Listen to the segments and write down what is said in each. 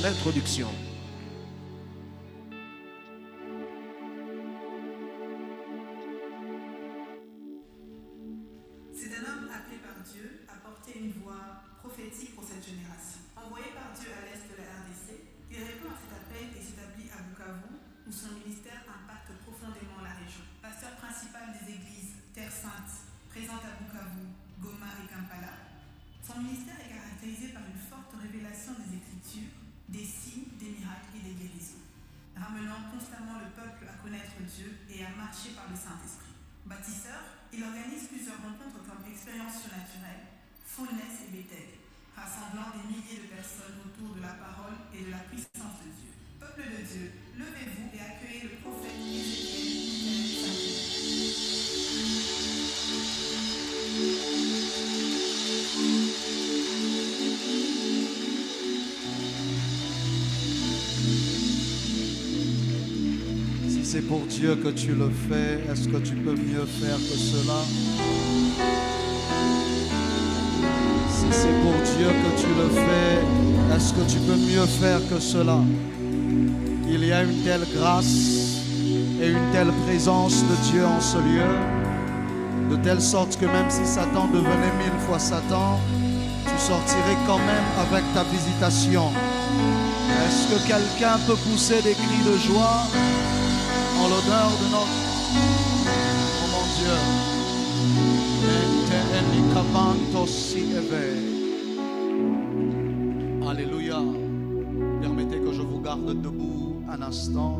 L'introduction. C'est un homme appelé par Dieu à porter une voix prophétique pour cette génération. Envoyé par Dieu à l'est de la RDC, il répond à cet appel et s'établit à Bukavu, où son ministère impacte profondément la région. Pasteur principal des églises Terre Sainte, présente à Bukavu, Goma et Kampala, son ministère est caractérisé par une forte révélation des Écritures, des signes, des miracles et des guérisons, ramenant constamment le peuple à connaître Dieu et à marcher par le Saint-Esprit. Bâtisseur, il organise plusieurs rencontres comme Expérience surnaturelle, Fullness et Bethel, rassemblant des milliers de personnes autour de la parole et de la puissance de Dieu. Peuple de Dieu, levez-vous et accueillez le prophète Ézéchiel. Si c'est pour Dieu que tu le fais, est-ce que tu peux mieux faire que cela? Si c'est pour Dieu que tu le fais, est-ce que tu peux mieux faire que cela? Il y a une telle grâce et une telle présence de Dieu en ce lieu, de telle sorte que même si Satan devenait 1000 fois Satan, tu sortirais quand même avec ta visitation. Est-ce que quelqu'un peut pousser des cris de joie en l'honneur de notre... Oh mon Dieu. Alléluia. Permettez que je vous garde debout un instant.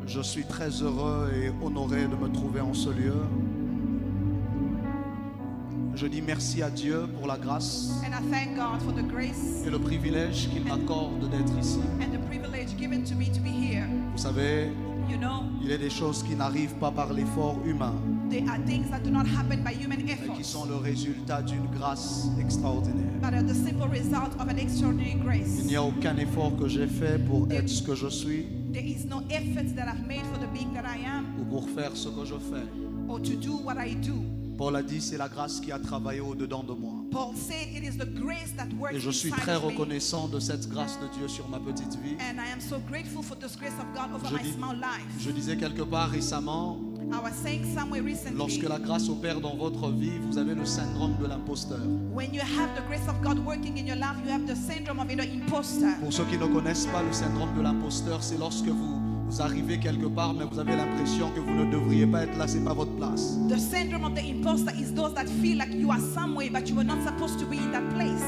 Je suis très heureux et honoré de me trouver en ce lieu. Je dis merci à Dieu pour la grâce And I thank God for the grace et le privilège qu'il m'accorde d'être ici. and the privilege given to me to be here. Vous savez, You know, il y a des choses qui n'arrivent pas par l'effort humain, there are things that do not happen by human mais qui effort, sont le résultat d'une grâce extraordinaire. but are the simple result of an extraordinary Il grace. n'y a aucun effort que j'ai fait pour être ce que je suis There is no effort that I've made for the being that I am ou pour faire ce que je fais. or to do what I do. Paul a dit, c'est la grâce qui a travaillé au-dedans de moi. Paul said it is the grace that works Et je suis inside très of me. reconnaissant de cette grâce de Dieu sur ma petite vie. And I am so grateful for this grace of God over Je my dis- small life. Je disais quelque part récemment, I was saying somewhere recently, lorsque la grâce opère dans votre vie, vous avez le syndrome de l'imposteur. when you have the grace of God working in your life, you have the syndrome of the imposter. Pour ceux qui ne connaissent pas le syndrome de l'imposteur, c'est lorsque vous arrivez quelque part, mais vous avez l'impression que vous ne devriez pas être là, c'est pas votre place. The syndrome of the imposter is those that feel like you are somewhere, but you were not supposed to be in that place.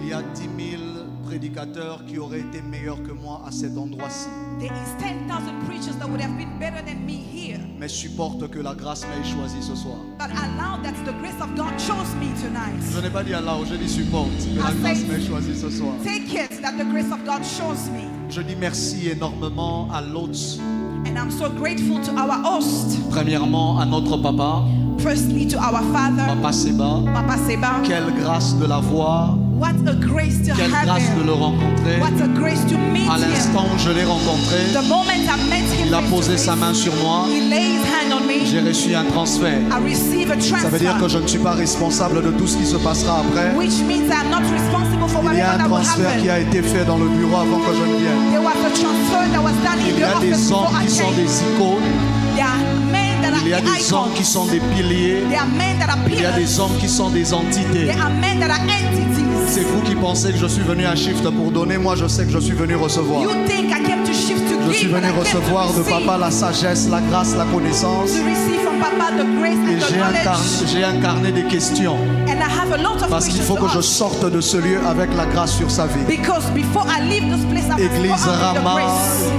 Il y a 10 000 prédicateurs qui auraient été meilleurs que moi à cet endroit-ci, There is 10,000 preachers that would have been better than me here. mais supporte que la grâce m'ait choisi ce soir. But allow that the grace of God chose me tonight. Je n'ai pas dit Allah, j'ai dit supporte que la grâce m'ait choisi ce soir. Take it that the grace of God chose me. Je dis merci énormément à l'hôte, And I'm so grateful to our host. premièrement à notre papa, Firstly to our father, Papa Seba. Papa Seba. Quelle grâce de la voir, What a grace to quelle have grâce de le him. rencontrer. What a grace to meet À him. l'instant où je l'ai rencontré, The moment I met him, il a face to posé face, sa main sur moi, he laid his hand on me. j'ai reçu un transfert. I receive a transfer. Ça veut dire que je ne suis pas responsable de tout ce qui se passera après. Which means I'm not responsible for Il y a whatever un that will transfert qui happen. a été fait dans le bureau avant que je ne vienne. There was a transfer that was done in Il y the a office des before hommes I qui sont came. des icônes, There are men that are il y a des hommes qui icons. sont des piliers, There are men that are il y a pillars. des hommes qui sont des entités. There are men that are entities. C'est vous qui pensez que je suis venu à Shift pour donner, moi je sais que je suis venu recevoir. You think I came to shift to Je suis give, but venu I came to recevoir de receive. papa la sagesse, la grâce, la connaissance. To receive from Papa the grace Et and the j'ai knowledge. incarné des questions. And I have a lot of Parce qu'il questions faut que to je ask. sorte de ce lieu avec la grâce sur sa vie. Because before I leave this place, I must Église go out with the Rama, grace.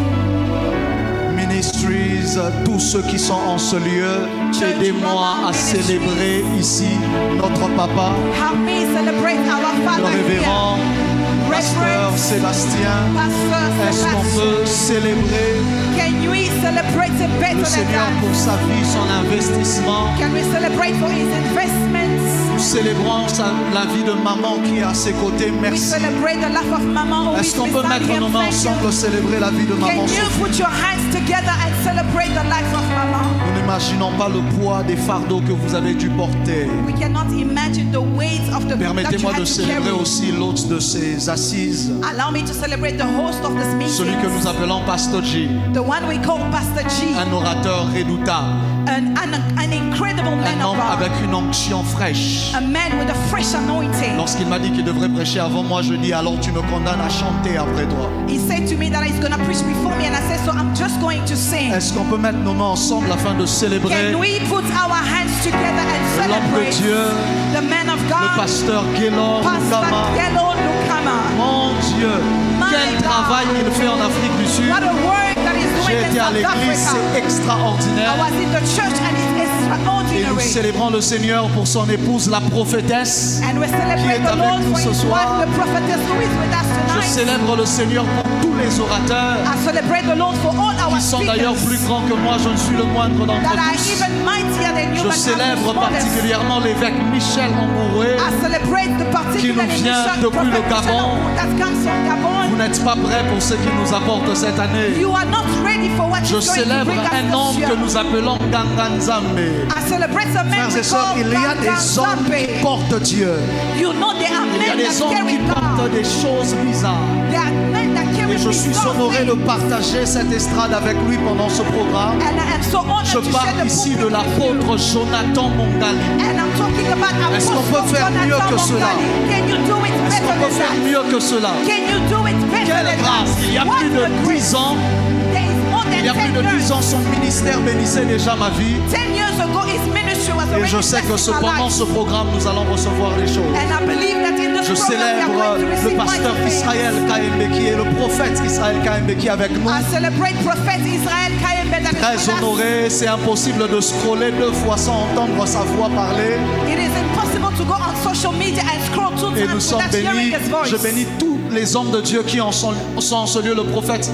Ministries, tous ceux qui sont en ce lieu, aidez-moi à célébrer ici notre papa, Help me celebrate our le Father révérend here. pasteur Reverend Sébastien, Pastor est-ce qu'on Sebastian. peut célébrer Can we celebrate him better le than Seigneur that? pour sa vie, son investissement? Can we celebrate for his investments? Nous célébrons la vie de maman qui est à ses côtés. We Merci. celebrate the life of Mama who is Est-ce qu'on peut beside mettre him. nos mains Thank you. ensemble célébrer la vie de Can maman you Sophie? put your hands together and celebrate the life of Mama? Nous n'imaginons pas le poids des fardeaux que vous avez dû porter. We cannot imagine the weight of the that you Permettez-moi had de to célébrer carry. aussi l'hôte de ces assises, Allow me to celebrate the host of this celui que meeting, nous appelons Pasteur G, the one we call Pastor G, un orateur redoutable, an incredible man un of homme God, avec une onction fraîche. a man with a fresh anointing. Lorsqu'il m'a dit qu'il devrait prêcher avant moi, je dis alors tu me condamnes à chanter après toi. He said to me that he's going to preach before me, and I said, so I'm just going to sing. Est-ce qu'on peut mettre nos mains ensemble afin de célébrer Can we put our hands together and l'homme de celebrate Dieu, the man of le God, pasteur Gaylord Pastor Lukama? Yellow Lukama? Mon Dieu, My quel God. travail il fait en Afrique du Sud. What a work that he's J'ai doing été in à South l'église, Africa. c'est extraordinaire. I was in the church and it's Et nous extraordinary. célébrons le Seigneur pour son épouse, la prophétesse. And we celebrate qui est the avec Lord nous for ce his soir. wife, the prophetess who is with us Je tonight. célèbre le Seigneur pour tous les orateurs I celebrate the Lord for all our qui sont d'ailleurs plus speakers grands que moi. Je ne suis le moindre d'entre that are tous. even mightier than you, Je but I'm the célèbre smallest. particulièrement l'évêque Michel Ambouroué. I celebrate the particular qui nous vient depuis le Gabon. that comes from Vous Gabon. n'êtes pas prêts pour ce qu'il nous apporte cette année. You are not ready for what Je he's going to célèbre bring us un this homme year. que nous appelons Ganganzambe. I celebrate the man Frères we et sœurs, call il y a des hommes qui Ganganzambe. portent Dieu. You know there are Il y a men des that hommes carry qui portent God. des choses bizarres. There are men that carry Et je suis bizarre honoré de things. partager cette estrade avec lui pendant ce programme. And I am so honored Je to share parle the ici pulpit de with you. l'apôtre Jonathan Mongali. And I'm talking about Est-ce qu'on peut Apostle faire mieux Jonathan que cela? Mongali. Can you do it Est-ce better qu'on peut than faire that? mieux que cela? Can you do it better Quelle than grâce! that? Il y a What plus de a grace. 10 ans, There is more than il y a plus 10 de 10 years. ans, son ministère bénissait déjà ma vie. 10 years ago, his ministry was Et already je sais que blessing my pendant life. ce programme, nous allons recevoir les choses. And I believe that in this Je program we are célèbre going to le receive pasteur mighty things. Israël Kayembeki et le prophète Israël Kayembeki avec nous. I celebrate Prophet Israel Kayembe that is Très with us. honoré, c'est impossible de scroller 2 fois sans entendre sa voix parler. It is impossible to go on social media and scroll 2 Et nous times sommes without hearing bénis. his voice. Je bénis tous les hommes de Dieu qui en sont en ce lieu. Le prophète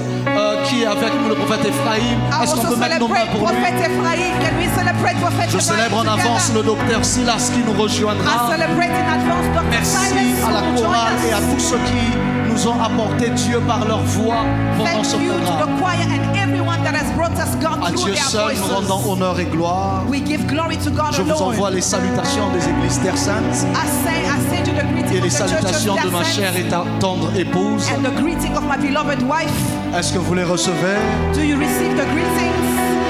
qui est avec nous, le prophète Ephraïm. I Est-ce qu'on also peut mettre nos mains celebrate pour lui? Prophet Ephraim. Can we celebrate Prophet Je Ephraim célèbre en together? avance le docteur Silas qui nous I rejoindra. celebrate in advance Dr. Merci Silas à la who will join chorale et à us. tous ceux qui nous ont apporté Dieu par leur voix pendant ce Thank you to the programme. choir and everyone that has brought us God À through Dieu their seul, nous rendons voices. honneur et gloire. We give glory to God Je vous alone. envoie les salutations des églises Terre Sainte I send you the greeting et of les the church salutations of de ma chère et tendre épouse. and the greeting of my beloved wife. Est-ce que vous les recevez? Do you receive the greetings?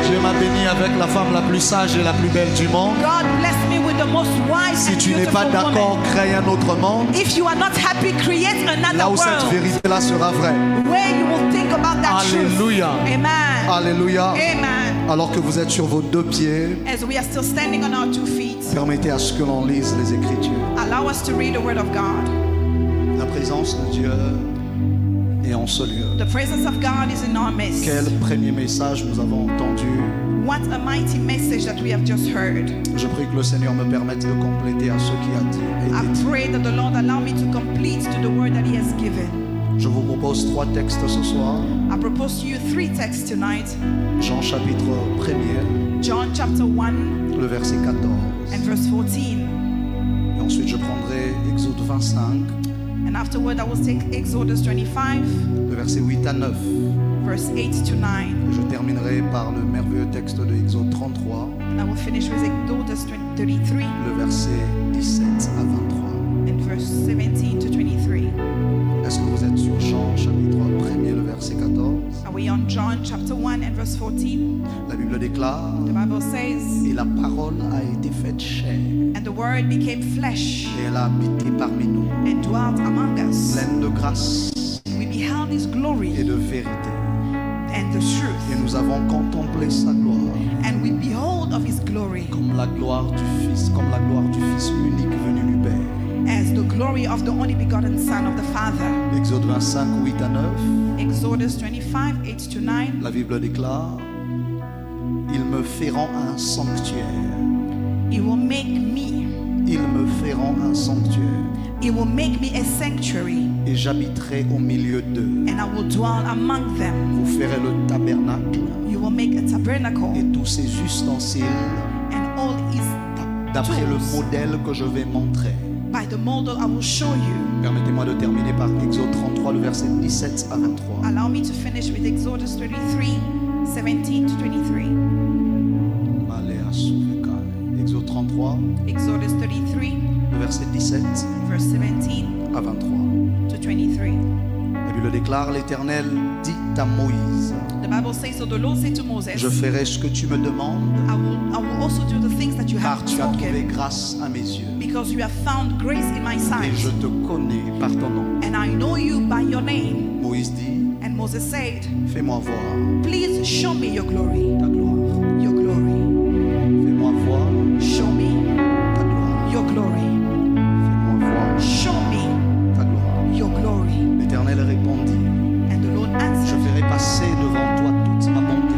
Dieu m'a béni avec la femme la plus sage et la plus belle du monde. God bless me with the most wise Si and tu n'es pas beautiful d'accord, woman. crée un autre monde. If you are not happy, create Là another où cette world vérité-là sera vraie. where you will think about that Alléluia. truth. Amen. Alléluia. Amen. Alors que vous êtes sur vos 2 pieds, As we are still standing on our 2 feet, permettez à ce que l'on lise les Écritures. allow us to read the Word of God. La présence de Dieu est en ce lieu. The presence of God is in our midst. Quel premier message nous avons entendu. What a mighty message that we have just heard. Je prie que le Seigneur me permette de compléter à ce qui a été I dit. pray that the Lord allow me to complete to the word that He has given. Je vous propose 3 textes ce soir. I propose to you 3 texts tonight. Jean chapitre 1er, John chapter 1 le verset 14. and verse 14. Et ensuite je prendrai Exode 25, And afterward I will take Exodus 25, le verset 8 à 9. verse 8 to 9. Et je terminerai par le merveilleux texte de Exode 33, And I will finish with Exodus 33 le verset 17 à 23. and verse 17 to 23. Est-ce que vous êtes sur Jean chapitre 1er, le verset 14? Are we on John chapter 1 and verse 14? La Bible déclare, The Bible says, et la parole a été faite chair, and the word became flesh et elle a habité parmi nous, and dwelt among us. pleine de grâce We beheld His et glory de vérité. and the Et truth. nous avons contemplé sa gloire, And we behold of His glory comme la gloire du Fils, comme la gloire du Fils unique venu du Père. as the glory of the only begotten Son of the Father. Exode 25, 8 à 9, Exodus 25, 8 to 9. la Bible déclare, ils me feront un sanctuaire. He will make me. Ils me feront un sanctuaire. He will make me a sanctuary, et j'habiterai au milieu d'eux. and I will dwell among them. Vous ferez le tabernacle You will make a tabernacle, et tous ses ustensiles and all is d'après le tools modèle que je vais montrer. by the model I will show you. Permettez-moi de terminer par Exode 33, le verset 17 à 23. Allow me to finish with Exodus 33, 17 to 23. Malea Souveka. Exode 33, Exodus 33, le verset 17 verse 17 à 23. to 23. La Bible déclare, l'Éternel dit à Moïse, The Bible says, so the Lord said to Moses, je ferai ce que tu me demandes, I will also do the things that you car have tu as trouvé spoken, grâce à mes yeux. because you have found grace in my Et sight, je te connais par ton nom. and I know you by your name. Moïse dit, And Moses said, fais-moi voir please show me your glory, ta gloire. your glory. Fais-moi voir Show me ta gloire. your glory. Fais-moi voir Show me ta gloire. your glory. L'Éternel répondit, And the Lord je answered, ferai passer devant toi toute ma bonté.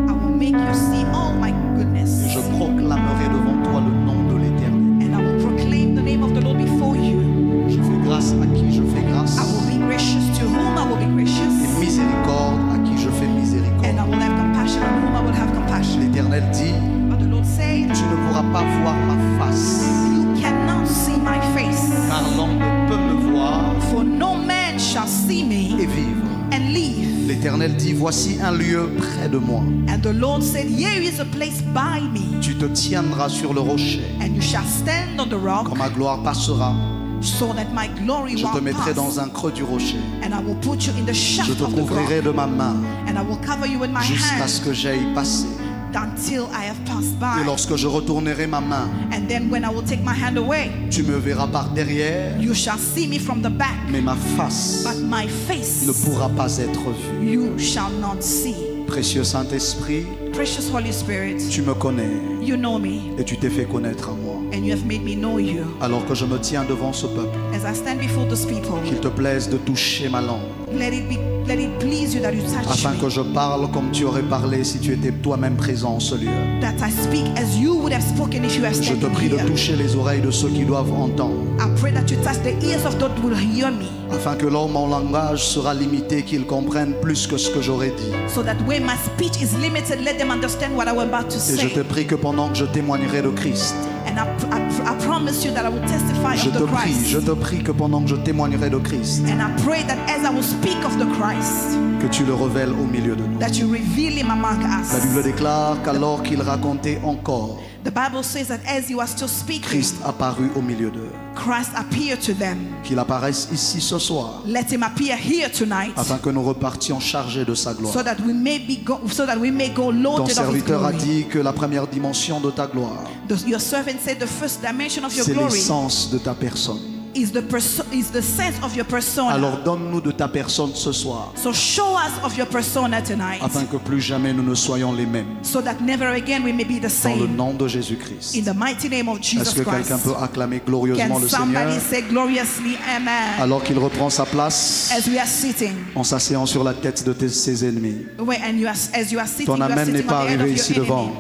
I will make you see all my Et goodness, je proclamerai devant toi le nom de l'Éternel. and I will proclaim the name of the Lord before you. Je fais grâce à qui je fais grâce. I will be gracious to whom I will be Et gracious, miséricorde à qui je fais and I miséricorde. will have compassion on whom I will have compassion. L'Éternel dit, But the Lord said, tu ne pourras pas voir ma face, you cannot see my face, car l'homme ne peut me voir for no man shall see et me vivre. and live. L'Éternel dit, voici un lieu près de moi. And the Lord said, here is a place by me, Tu te tiendras sur le rocher. and you shall stand on the rock, Quand ma gloire passera, so that my glory je te will mettrai pass, dans un creux du rocher. and I will put you in the Je shaft te of the rock, couvrirai de ma main and I will cover you with my jusqu'à ce hand que j'aille passer. until I have passed Et by. lorsque je retournerai ma main, And then when I will take my hand away, tu me verras par derrière, you shall see me from the back, mais ma face but my face ne pourra pas être vue. you shall not see. Précieux Saint-Esprit, Precious Holy Spirit, tu me connais you know me, et tu t'es fait connaître à moi. and you have made me know you. Alors que je me tiens devant ce peuple, As I stand before this people, qu'il te plaise de toucher ma langue, let it please you that you touch afin que me, je parle comme tu aurais parlé si tu étais toi-même présent en ce lieu. that I speak as you would have spoken if you were Je te standing prie de here. toucher les oreilles de ceux qui doivent entendre, I pray that you touch the ears of those who will hear me, afin que là où mon langage sera limité, qu'ils comprennent plus que ce que j'aurais dit. so that when my speech is limited, let them understand what I was about to Et je te say. prie que pendant que je témoignerai de Christ, And I promise you that I will testify je of te the prie, Christ. je te prie que pendant que je témoignerai de Christ, And I pray that as I will speak of the Christ, que tu le révèles au milieu de nous. that you reveal him among La Bible us. déclare qu'alors qu'il racontait encore, The Bible says that as you are still speaking, Christ apparut au milieu d'eux. Christ appeared to them. Qu'il apparaisse ici ce soir, Let him appear here tonight, afin que nous repartions chargés de sa gloire. so that we may go Ton loaded of his serviteur a glory. dit que la première dimension de ta gloire, Your servant said the first dimension of your c'est glory l'essence de ta personne. is the sense of your persona. Alors donne-nous de ta personne ce soir, So show us of your persona tonight, afin que plus jamais nous ne soyons les mêmes. so that never again we may be the Dans le same. nom de Jésus-Christ. In the mighty name of Est-ce Jesus que Christ. quelqu'un peut acclamer glorieusement Can le Seigneur somebody say gloriously amen? alors qu'il reprend sa place As we are sitting, en s'asseyant sur la tête de ses ennemis? as you are sitting, Ton you are amen n'est sitting pas on the head arrivé of ici your devant. enemy.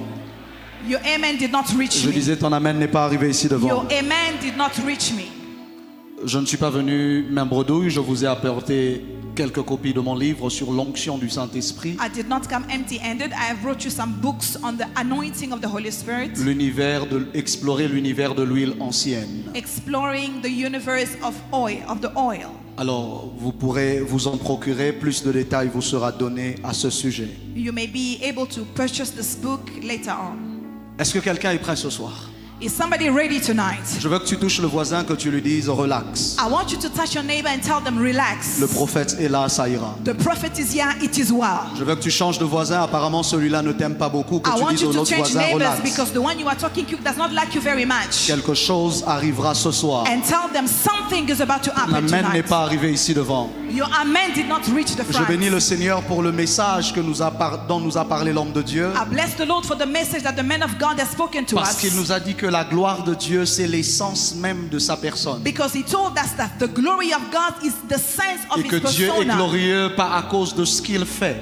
Your amen did not reach Je me. disais, ton amen n'est pas arrivé ici devant. Your amen did not reach me. Je ne suis pas venu main bredouille, je vous ai apporté quelques copies de mon livre sur l'onction du Saint-Esprit, I did not come empty-handed. I have brought you some books on the anointing of the Holy Spirit, explorer l'univers de l'huile ancienne. exploring the universe of the oil. Alors, vous pourrez vous en procurer, plus de détails vous sera donné à ce sujet. You may be able to purchase this book later on. Est-ce que quelqu'un est prêt ce soir? Is somebody ready tonight? Je veux que tu touches le voisin, que tu lui dises relax. I want you to touch your neighbor and tell them relax. Le prophète est là, ça ira. The prophet is here, it is well. Je veux que tu changes de voisin, apparemment celui-là ne t'aime pas beaucoup, que I tu want dises you au to autre change voisin neighbors relax. because the one you are talking to does not like you very much. Quelque chose arrivera ce soir. And tell them something is about to happen L'amen n'est tonight. pas arrivé ici devant. Your amen did not reach the Je front. bénis le Seigneur pour le message dont nous a parlé l'homme de Dieu, I bless the Lord for the message that the man of God has spoken to parce us. qu'il nous a dit que la gloire de Dieu, c'est l'essence même de sa personne. Because he told us that the glory of God is the sense of Et que his Dieu est persona. glorieux pas à cause de ce qu'il fait,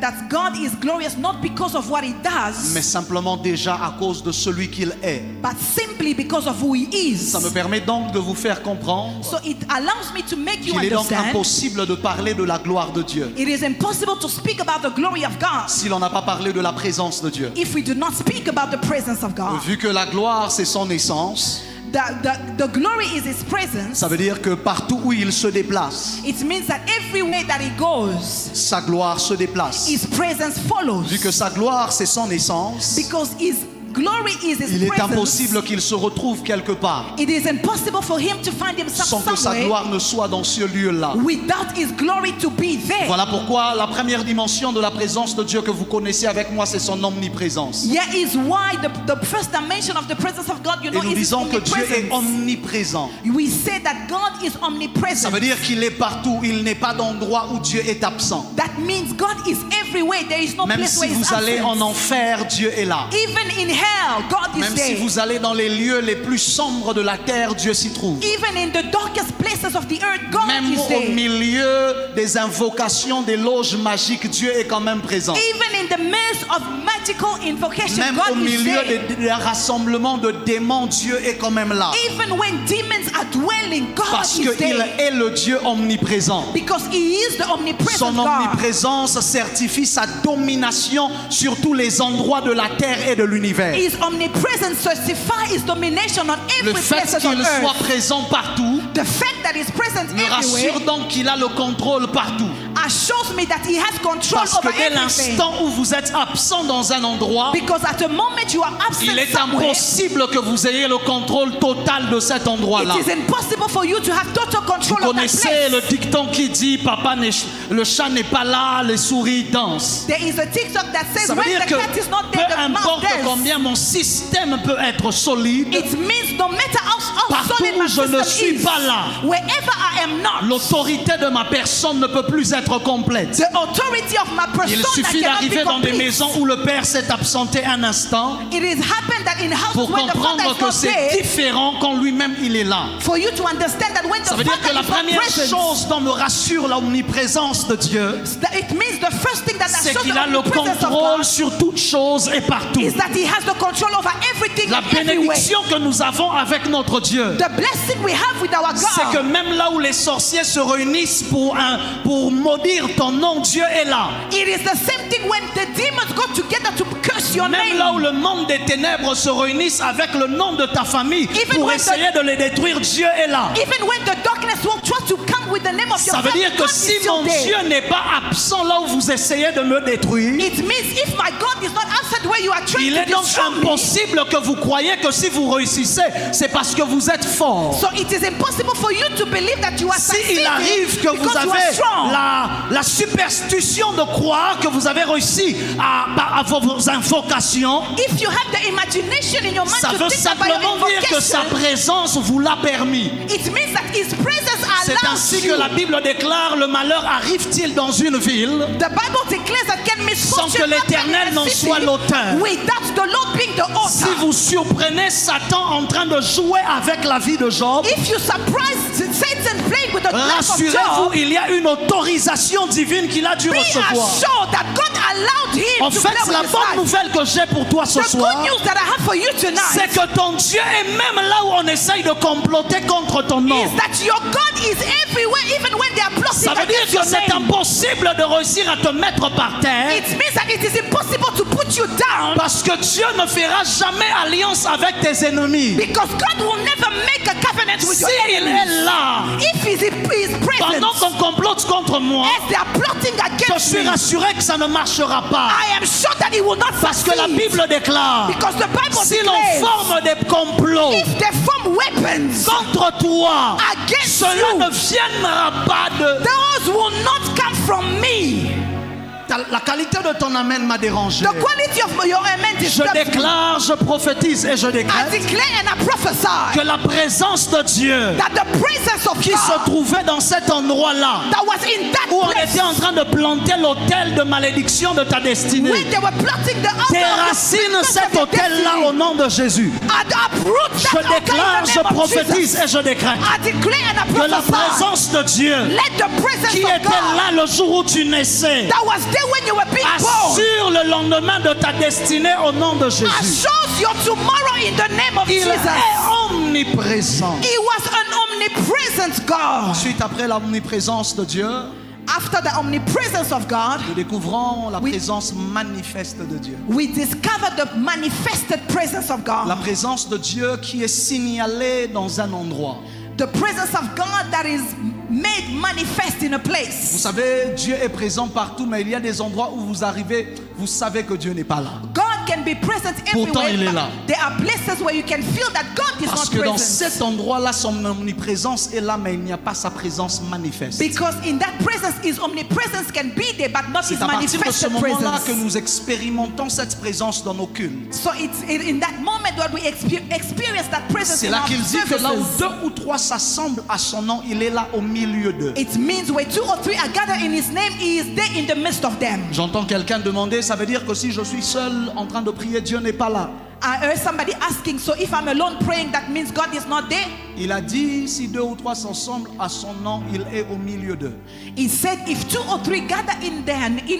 that God is glorious not because of what he does, mais simplement déjà à cause de celui qu'il est. but simply because of who he is. Ça me permet donc de vous faire comprendre So it allows me to make you qu'il est donc understand impossible de parler de la gloire de Dieu it is impossible to speak about the glory of God si l'on n'a pas parlé de la présence de Dieu. if we do not speak about the presence of God. Vu que la gloire c'est son essence, The glory is his presence. ça veut dire que partout où il se déplace, It means that everywhere that he goes, sa gloire se déplace. his presence follows. Vu que sa gloire c'est son essence, Because his glory is his il est presence. impossible qu'il se retrouve quelque part It is impossible for him to find himself sans que sa somewhere gloire ne soit dans ce lieu-là. without his glory to be there. Voilà pourquoi la première dimension de la présence de Dieu que vous connaissez avec moi, c'est son omniprésence. Here is why the first dimension of the presence of God, you Et know, nous is his disons que Dieu est omnipresence. omniprésent. We say that God is Ça omnipresent. veut dire qu'il est partout. Il n'est pas d'endroit où Dieu est absent. That means God is everywhere. There is no Même place si where he's vous allez en absent. enfer, Dieu est là. Even in hell, God is Même si there. vous allez dans les lieux les plus sombres de la terre, Dieu s'y trouve. Even in the darkest places of the earth, God Même is au there. milieu des invocations des loges magiques, Dieu est quand même présent. Even in the midst of magical invocation, Même au God is milieu there. des rassemblements de démons, Dieu est quand même là. Even when demons are dwelling, God Parce is qu'il there. est le Dieu omniprésent. Because he is the omnipresent Son God. omniprésence certifie sa domination sur tous les endroits de la terre et de l'univers. His omnipresence certifies his domination on Le every fait place on qu'il soit earth. présent partout The fact that he's present me rassure everywhere donc qu'il a le contrôle partout. assures me that he has control Parce que over dès everything. l'instant où vous êtes absent dans un endroit, Because at the moment you are absent il est somewhere, impossible que vous ayez le contrôle total de cet endroit-là. it is impossible for you to have total Vous control of that connaissez place. le dicton qui dit papa le chat n'est pas là, les souris dansent. There is a TikTok that says Ça veut when dire the que cat is not peu there, the mouse importe does. combien mon système peut être solide, It means no matter how partout solid où my je ne system suis is, pas là, wherever I am not, l'autorité de ma personne ne peut plus être complète. the authority of my Il persona suffit cannot d'arriver be dans des complete. maisons où le père s'est absenté un instant It is happened that in houses pour where the father comprendre is que not c'est there, différent quand lui-même il est là. for you to understand that when the Ça veut dire que father la is not première present, chose dont me rassure l'omniprésence de Dieu, that it means the first thing that c'est shows qu'il the a le omnipresence of contrôle God sur toutes choses et partout. is that he has the control over everything La and everywhere. bénédiction que nous avons avec notre Dieu, The blessing we have with our c'est que God, même là où les sorciers se réunissent pour maudire ton nom, Dieu est là. it is the same thing when the demons go together to curse your Même name. là où le monde des ténèbres se réunissent avec le nom de ta famille Even pour when essayer de les détruire, Dieu est là. Even when the darkness will try to come with the name of your Ça veut family, dire que God si is still mon there. Dieu n'est pas absent là où vous essayez de me détruire, It means if my God is not outside where you are trying il to est donc destroy me, impossible que vous croyiez que si vous réussissez, c'est parce que vous êtes fort. so it is impossible for you to believe that you are Si succeeding il arrive que vous because you are avez strong. la superstition de croire que vous avez réussi à vos invocations, If you have the imagination in your mind ça to veut think about your simplement dire que sa invocation, présence vous l'a permis. it means that His presence C'est allows ainsi you. que la Bible déclare: le malheur arrive-t-il dans une ville The Bible declares that can misfortune sans que l'Éternel happen in n'en a city soit l'auteur. without the Lord being the Si author. vous surprenez Satan en train de jouer avec la vie de Job, If you surprise Satan playing with the life of rassurez-vous, Job, il y a une autorisation divine qu'il a dû be recevoir. assured that God allowed him En to fait, play with la his bonne life. nouvelle que j'ai pour toi ce The soir, good news that I have for you c'est tonight que ton Dieu est même là où on essaye de comploter contre ton nom. is that your God is everywhere, even when they are plotting Ça veut dire against que your c'est name. impossible de réussir à te mettre par terre It means that it is impossible to put you down parce que Dieu ne fera jamais alliance avec tes ennemis. because God will never make a covenant with your S'il enemies. est là, If he is present, pendant qu'on complote contre moi, as they are plotting je against suis me, rassuré que ça ne marchera pas. I am sure that he will not Parce que la succeed. Bible déclare, Because the Bible si l'on declares, forme des complots if they form weapons contre toi, against cela you, ne viendra pas de... those will not come from me. La qualité de ton amen m'a dérangé. The quality of your amen Je disturbs me. déclare, je prophétise et je I déclare declare and I prophesy que la présence de Dieu that the presence of qui se God trouvait dans cet endroit-là, that was in that où on place étaient en train de planter l'autel de malédiction de ta destinée, when they were plotting the altar déracine of the cet autel-là au nom de Jésus. and uproot Je that altar déclare, in the je name of prophétise Jesus. et je décrète I declare and I que la prophesy. présence de Dieu Let the presence qui of était God là le jour où tu naissais that was there when you were being born assure le lendemain de ta destinée au nom de Jésus. assures your tomorrow in the name of Il Jesus. est omniprésent. He was an omnipresent God. Ensuite, après l'omniprésence de Dieu, After the omnipresence of God, nous découvrons la Oui. présence manifeste de Dieu. we discover the manifested presence of La God. présence de Dieu qui est signalée dans un endroit. The presence of God that is made manifest in a Vous place. savez, Dieu est présent partout, mais il y a des endroits où vous arrivez, vous savez que Dieu n'est pas là. God can be present Pourtant, everywhere. il est but là. There are places where you can feel that God is Parce not que dans present. cet endroit-là, son omniprésence est là, mais il n'y a pas sa présence manifeste. Because in that presence, His omnipresence can be there, but not His C'est à partir de ce manifested moment-là que presence. nous expérimentons cette présence dans nos cultes. So it's in that moment that we experience that presence C'est in là our qu'il dit que là où services. 2 ou 3 s'assemblent à son nom, il est là au milieu d'eux. It means where 2 or 3 are gathered in His name, He is there in the midst of them. J'entends quelqu'un demander, ça veut dire que si je suis seul en train de prier, Dieu n'est pas là. I heard somebody asking, so if I'm alone praying, that means God is not there? Il a dit, si 2 ou 3 s'assemblent à son nom, il est au milieu d'eux. He said, if 2 or 3 gather in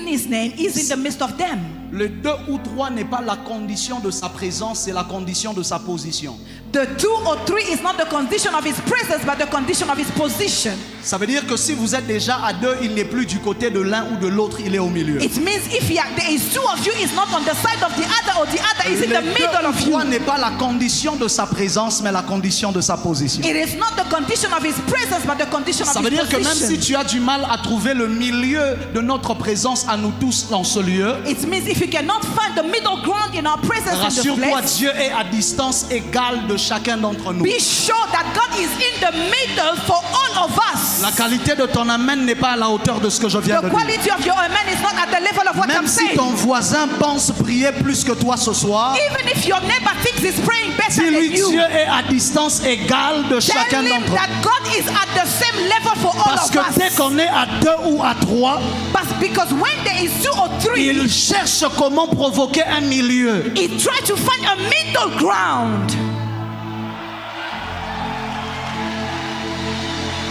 His name, He's in the midst of them. Le 2 ou 3 n'est pas la condition de sa présence, c'est la condition de sa position. The 2 or 3 is not the condition of His presence, but the condition of His position. Ça veut dire que si vous êtes déjà à 2, il n'est plus du côté de l'un ou de l'autre, il est au milieu. It means if there is 2 of you, is not on the side of the other, or the other is in the Le 2 middle ou of you. 3 n'est pas la condition de sa présence, mais la condition de sa position. It is not the condition of His presence, but the condition Ça of veut His dire que même position. si tu as du mal à trouver le milieu de notre présence à nous tous dans ce lieu, It means if you cannot find the middle ground in our presence in this rassure-toi, place, Dieu est à distance égale de chacun d'entre nous. be sure that God is in the middle for all of us. La qualité de ton amen n'est pas à la hauteur de ce que je viens The de dire. quality of your amen is not at the level of what Même I'm si saying. ton voisin pense prier plus que toi ce soir, Even if your neighbor thinks he's praying better dis-lui than you, Dieu est à distance égale de tell chacun him d'entre nous. that God is at the same level for all Parce of que dès us. qu'on est à 2 ou à 3, But because when there is 2 or 3, il cherche comment provoquer un milieu. he tries to find a middle ground.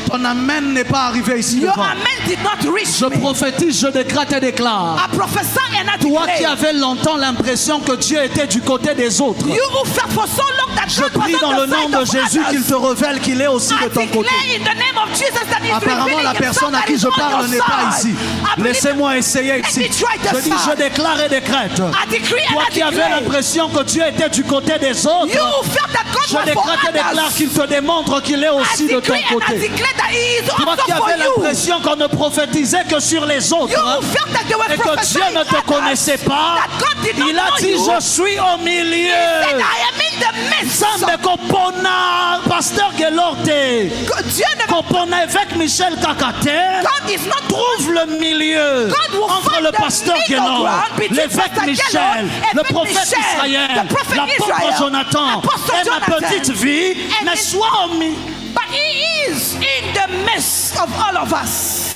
Ton amen n'est pas arrivé ici Your devant. amen did not reach Je me. prophétise, je décrète et déclare. I prophesy and I Toi qui declare. avais longtemps l'impression que Dieu était du côté des autres, You who felt for so long that je God was prie dans on le the nom side de of Jésus qu'il others. te révèle qu'il est aussi de I ton côté. declare in the name of Jesus that He's Apparemment, revealing la himself personne à that qui he's je on parle your n'est pas side. ici. I believe Laissez-moi essayer Let ici. me try this Je dis, je side. déclare et décrète. I decree Toi and I qui avais declare. l'impression que Dieu était du côté des autres, You who felt that God je was for décrète et déclare others. qu'il te démontre qu'il est I aussi de ton decree and I côté. declare that He is Toi qui also for avais you. l'impression qu'on ne prophétisait que sur les autres, You who felt that they were et que Dieu prophesying ne te others, connaissait pas, that God did not il a know dit, you. je suis au milieu. Said, I am in the midst. Sambe kopona pasteur Gelorte, Dieu ne kopona évêque Michel Kakate, God is not trouve le milieu God will entre find le the pasteur middle Gelorte, ground between l'évêque Pastor Michel, Gelorte, le évêque prophète Michel, Israël, the prophet l'apôtre Israel, Jonathan Apostle et ma Jonathan. petite vie, And mais it- sois au milieu. But He is in the midst of all of us.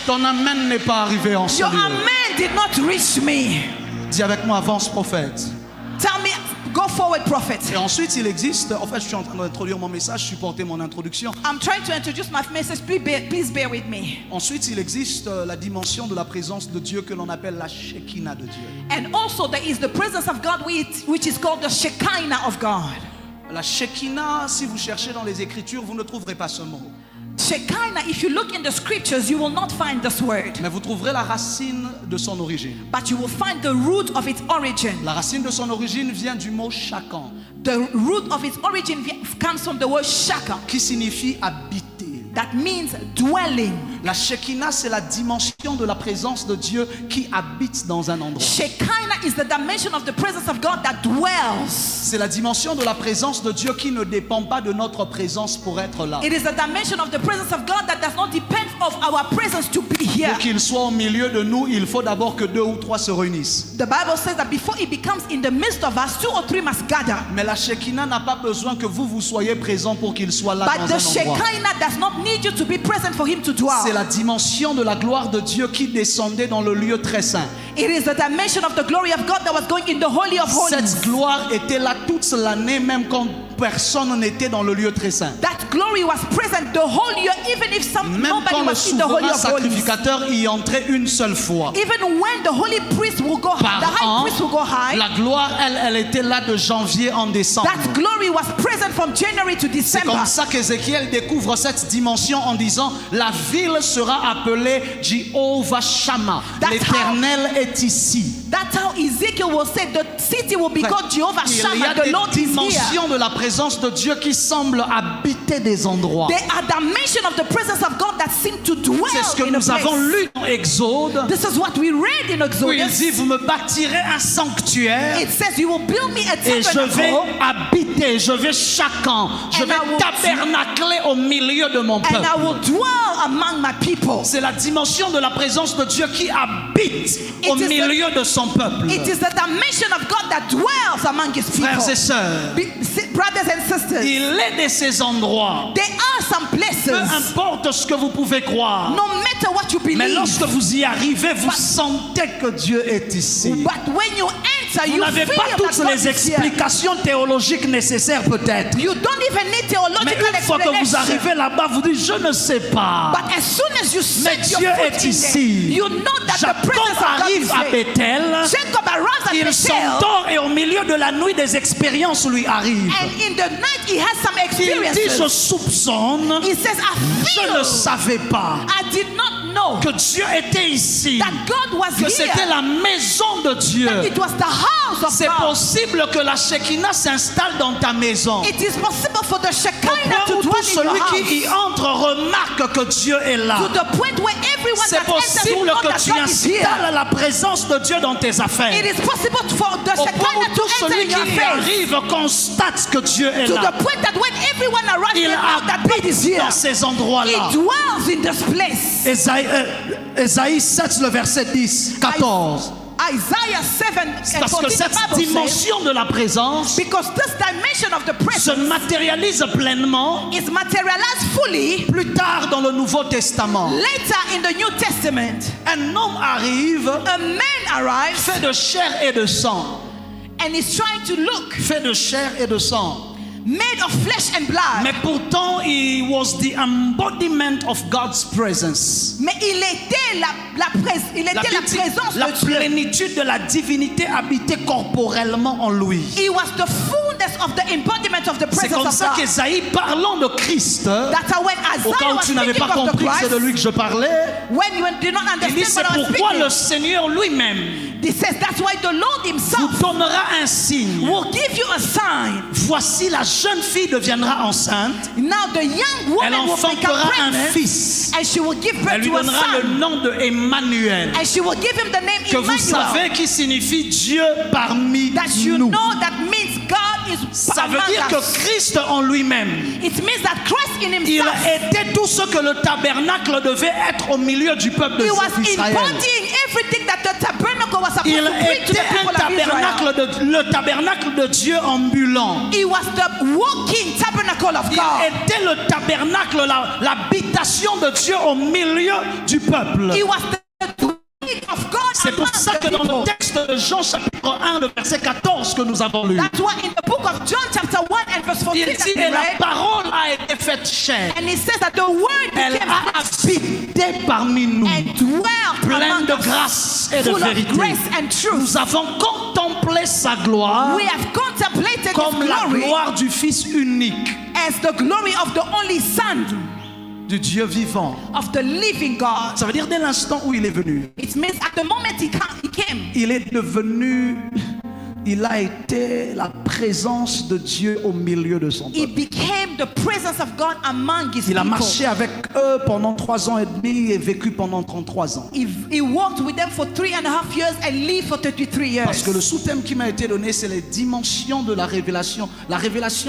Ton amen n'est pas arrivé en ce Your lieu. amen did not reach me. Dis avec moi, avance prophète. Tell me, go forward, prophet. Et ensuite, il existe, en fait, je suis en train d'introduire mon message, supporter mon introduction. I'm trying to introduce my message. Please bear with me. Ensuite, il existe la dimension de la présence de Dieu que l'on appelle la Shekinah de Dieu. And also there is the presence of God which is called the Shekinah of God. La Shekinah, si vous cherchez dans les Écritures, vous ne trouverez pas ce mot. Shekinah, if you look in the scriptures, you will not find this word. Mais vous trouverez la racine de son origine. But you will find the root of its origin. La racine de son origine vient du mot shakan, The root of its origin comes from the word shaka. qui signifie habiter. That means dwelling. La Shekinah, c'est la dimension de la présence de Dieu qui habite dans un endroit. Shekinah is the dimension of the presence of God that dwells. C'est la dimension de la présence de Dieu qui ne dépend pas de notre présence pour être là. It is the dimension of the presence of God that does not depend of our presence to be here. Pour qu'il soit au milieu de nous, il faut d'abord que 2 ou 3 se réunissent. The Bible says that before it becomes in the midst of us, 2 or 3 must gather. Mais la Shekinah n'a pas besoin que vous soyez présents pour qu'il soit là But dans the un endroit. Shekinah does not need you to be present for him to dwell. C'est la dimension de la gloire de Dieu qui descendait dans le lieu très saint. It is the dimension of the glory of God that was going in the Holy of Holies. Cette gloire était là toute l'année, même quand personne n'était dans le lieu très saint. That glory was present the whole year, even if Même nobody quand le was in the Holy souverain of Holies. sacrificateur y entrait une seule fois. Even when the holy priest will go, the Par high an, priest will go high. la gloire, elle était là de janvier en décembre. That glory was present from January to C'est December. comme ça qu'Ézéchiel découvre cette dimension en disant la ville sera appelée Jehovah Shammah. That's L'Éternel est ici. That's how Ezekiel will say the city will be called Jehovah Il y Shammah. a The des Lord is here. dimensions de la présence de Dieu qui semblent habiter des endroits. There are dimensions of the presence of God that seem to dwell C'est ce que in a nous avons place. lu dans Exode. This is what we read in Où il Exodus. dit vous me bâtirez un sanctuaire. It says you will build me a Et je vais tabernacle, habiter, je vais chaque an, je And vais I will tabernacler au milieu de mon and peuple. I will dwell among my people. C'est la dimension de la présence de Dieu qui habite au It is milieu de son peuple. It is the dimension of God that dwells among his people. Frères et sœurs, Brothers and sisters, il est de ces endroits. there are some Peu places, importe ce que vous pouvez croire. no matter what you Mais believe, lorsque vous y arrivez, vous sentez que Dieu est ici. but when you enter, Vous you n'avez feel pas that toutes God les is here. explications théologiques nécessaires peut-être. You don't even need Mais theological une fois que vous explanation. arrivez là-bas, vous dites, je ne sais pas. But as soon as you Mais set your Dieu foot est in ici. there, you know that the Jacob presence of God arrive is à there. Bethel. Jacob arrives at Il Bethel, s'endort et au milieu de la nuit, des expériences lui arrivent. and in the night he has some Il dit, je experiences. soupçonne, He says, je ne I savais pas did not know que Dieu était ici, that God was que c'était here. la maison de Dieu. It was the house of C'est God. possible que la Shekinah s'installe dans ta maison. It is possible for the Shekinah Où to tout dwell in celui your qui y house. entre remarque que Dieu est là. To the point where everyone C'est that enters possible will know que that tu God is here. installes la présence de Dieu dans tes affaires. It is possible for the Au point Shekinah où to tout enter celui in your qui y face. arrive constate que Dieu est To là. the point that when everyone arrives, they Il know that God is habite here. dans ces endroits-là. He dwells in this place. Ésaïe 7, le verset 10, 14. Isaiah 7 and Parce que 14, cette the Bible says, dimension de la présence because this dimension of the se presence matérialise pleinement is materialized fully plus tard dans le Nouveau Testament. later in the New Testament. Un homme arrive, A man arrives fait de chair et de sang. and is trying to look Fait de chair et de sang. made of flesh and blood. Mais pourtant, he was the embodiment of God's presence. Mais il était la présence La de Dieu. plénitude de la divinité habitait corporellement en lui. He was the fullness of the embodiment of the C'est presence comme of ça God. qu'Ésaïe, parlant de Christ, That's how when au cas Isaiah où was tu n'avais speaking pas of the compris que c'est de Christ, lui que je parlais, when you did not il dit understand c'est what I was pourquoi speaking, le Seigneur lui-même he says that's why the Lord vous himself donnera un signe. will give you a sign. Voici la jeune fille deviendra enceinte, Now the young elle woman will become enfantera un pregnant fils. and she will give Elle birth lui to a donnera le son. nom de Emmanuel, And she will give him the name que vous Emmanuel. savez qui signifie Dieu parmi That you nous. know that means God is Ça veut among dire que us. Christ en lui-même, It means that Christ in il himself, était tout ce que le tabernacle devait être au milieu du peuple he was d'Israël. embodying everything that the tabernacle was supposed Il to bring to était the people of Israel. le tabernacle de Dieu ambulant. He was the walking tabernacle of Il God. était le tabernacle, l'habitation de Dieu au milieu du peuple. He was the dwelling of God C'est pour among ça the que dans le people. texte de Jean chapitre 1, le verset 14 que nous avons lu, That's why in the book of John chapter 1 and verse 14 il that dit, we et la read, parole a été faite chair. and it says that the word Elle became a flesh habité parmi nous, and dwelt pleine among de us, grâce et de full of vérité. grace and truth. Nous avons contemplé sa gloire We have contemplated comme his la glory gloire du Fils unique as the glory of the only Son du Dieu vivant. of the living God. Ça veut dire dès l'instant où il est venu, It means at the moment he came, il est devenu il a été la présence de Dieu au milieu de son He peuple. became the presence of God among his Il a people. marché avec eux pendant 3 ans et demi et vécu pendant 33 ans. He walked with them for 3.5 years and lived for 33 years. Parce que le sous-thème qui m'a été donné, c'est les dimensions de la révélation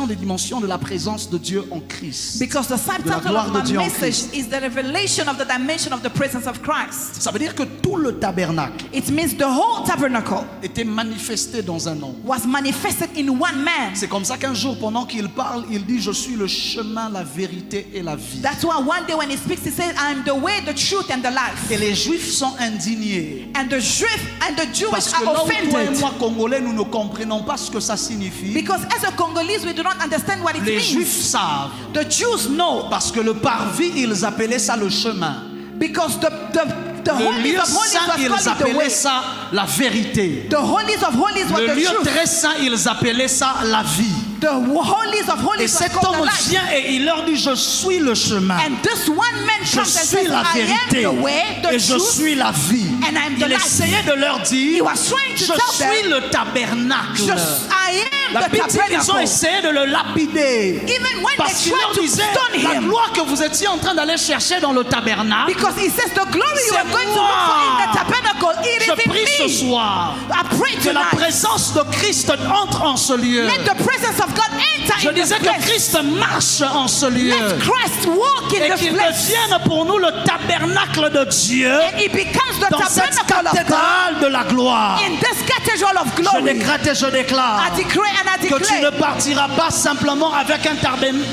des dimensions de la présence de Dieu en Christ. Because the De la subtitle gloire of de my Dieu en message is the revelation of the dimension of the presence of Christ. Ça veut dire que tout le tabernacle It means the whole tabernacle était manifesté dans un homme. was manifested in one man. C'est comme ça qu'un jour, pendant qu'il parle, il dit: je suis le chemin, la vérité et la vie. That's why one day when he speaks, he says, I am the way, the truth, and the life. Et les Juifs sont indignés. And the Jewish Parce que are là où toi et offended. moi, Congolais, nous ne comprenons pas ce que ça signifie. Because as a Congolese, we do not understand what it Les means. Juifs savent. The Jews know. Parce que le parvis, ils appelaient ça le chemin. Because the Le holies lieu of holies saint, was ils called the appelaient way. ça la vérité. The holies of holies was Le the lieu truth. très saint, ils appelaient ça la vie. The holies of Et holies was cet called the homme life. vient et il leur dit: je suis le chemin, And this one man je comes and suis says, la I vérité am the way, the et je truth. suis la vie. and I am the Il life. essayait de leur dire: He was trying to je tell suis them, le tabernacle. I am La the Bible dit qu'ils ont tabernacle. essayé de le lapider. Even when Parce they qu'il leur tried to disait: stone la him. gloire que vous étiez en train d'aller chercher dans le tabernacle, Because he says the glory you C'est are going to moi. look for in the tabernacle, it je is prie ce in me. soir I pray que la tonight. présence de Christ entre en ce lieu. Let the presence of God enter Je in this disais que place. Christ marche en ce lieu Let Christ walk in et this qu'il place. devienne pour nous le tabernacle de Dieu And he becomes the dans cette tabernacle of God cathédrale de la gloire. in this cathedral of Je glory. décrète et je déclare I decree and I que tu ne declare partiras pas simplement avec un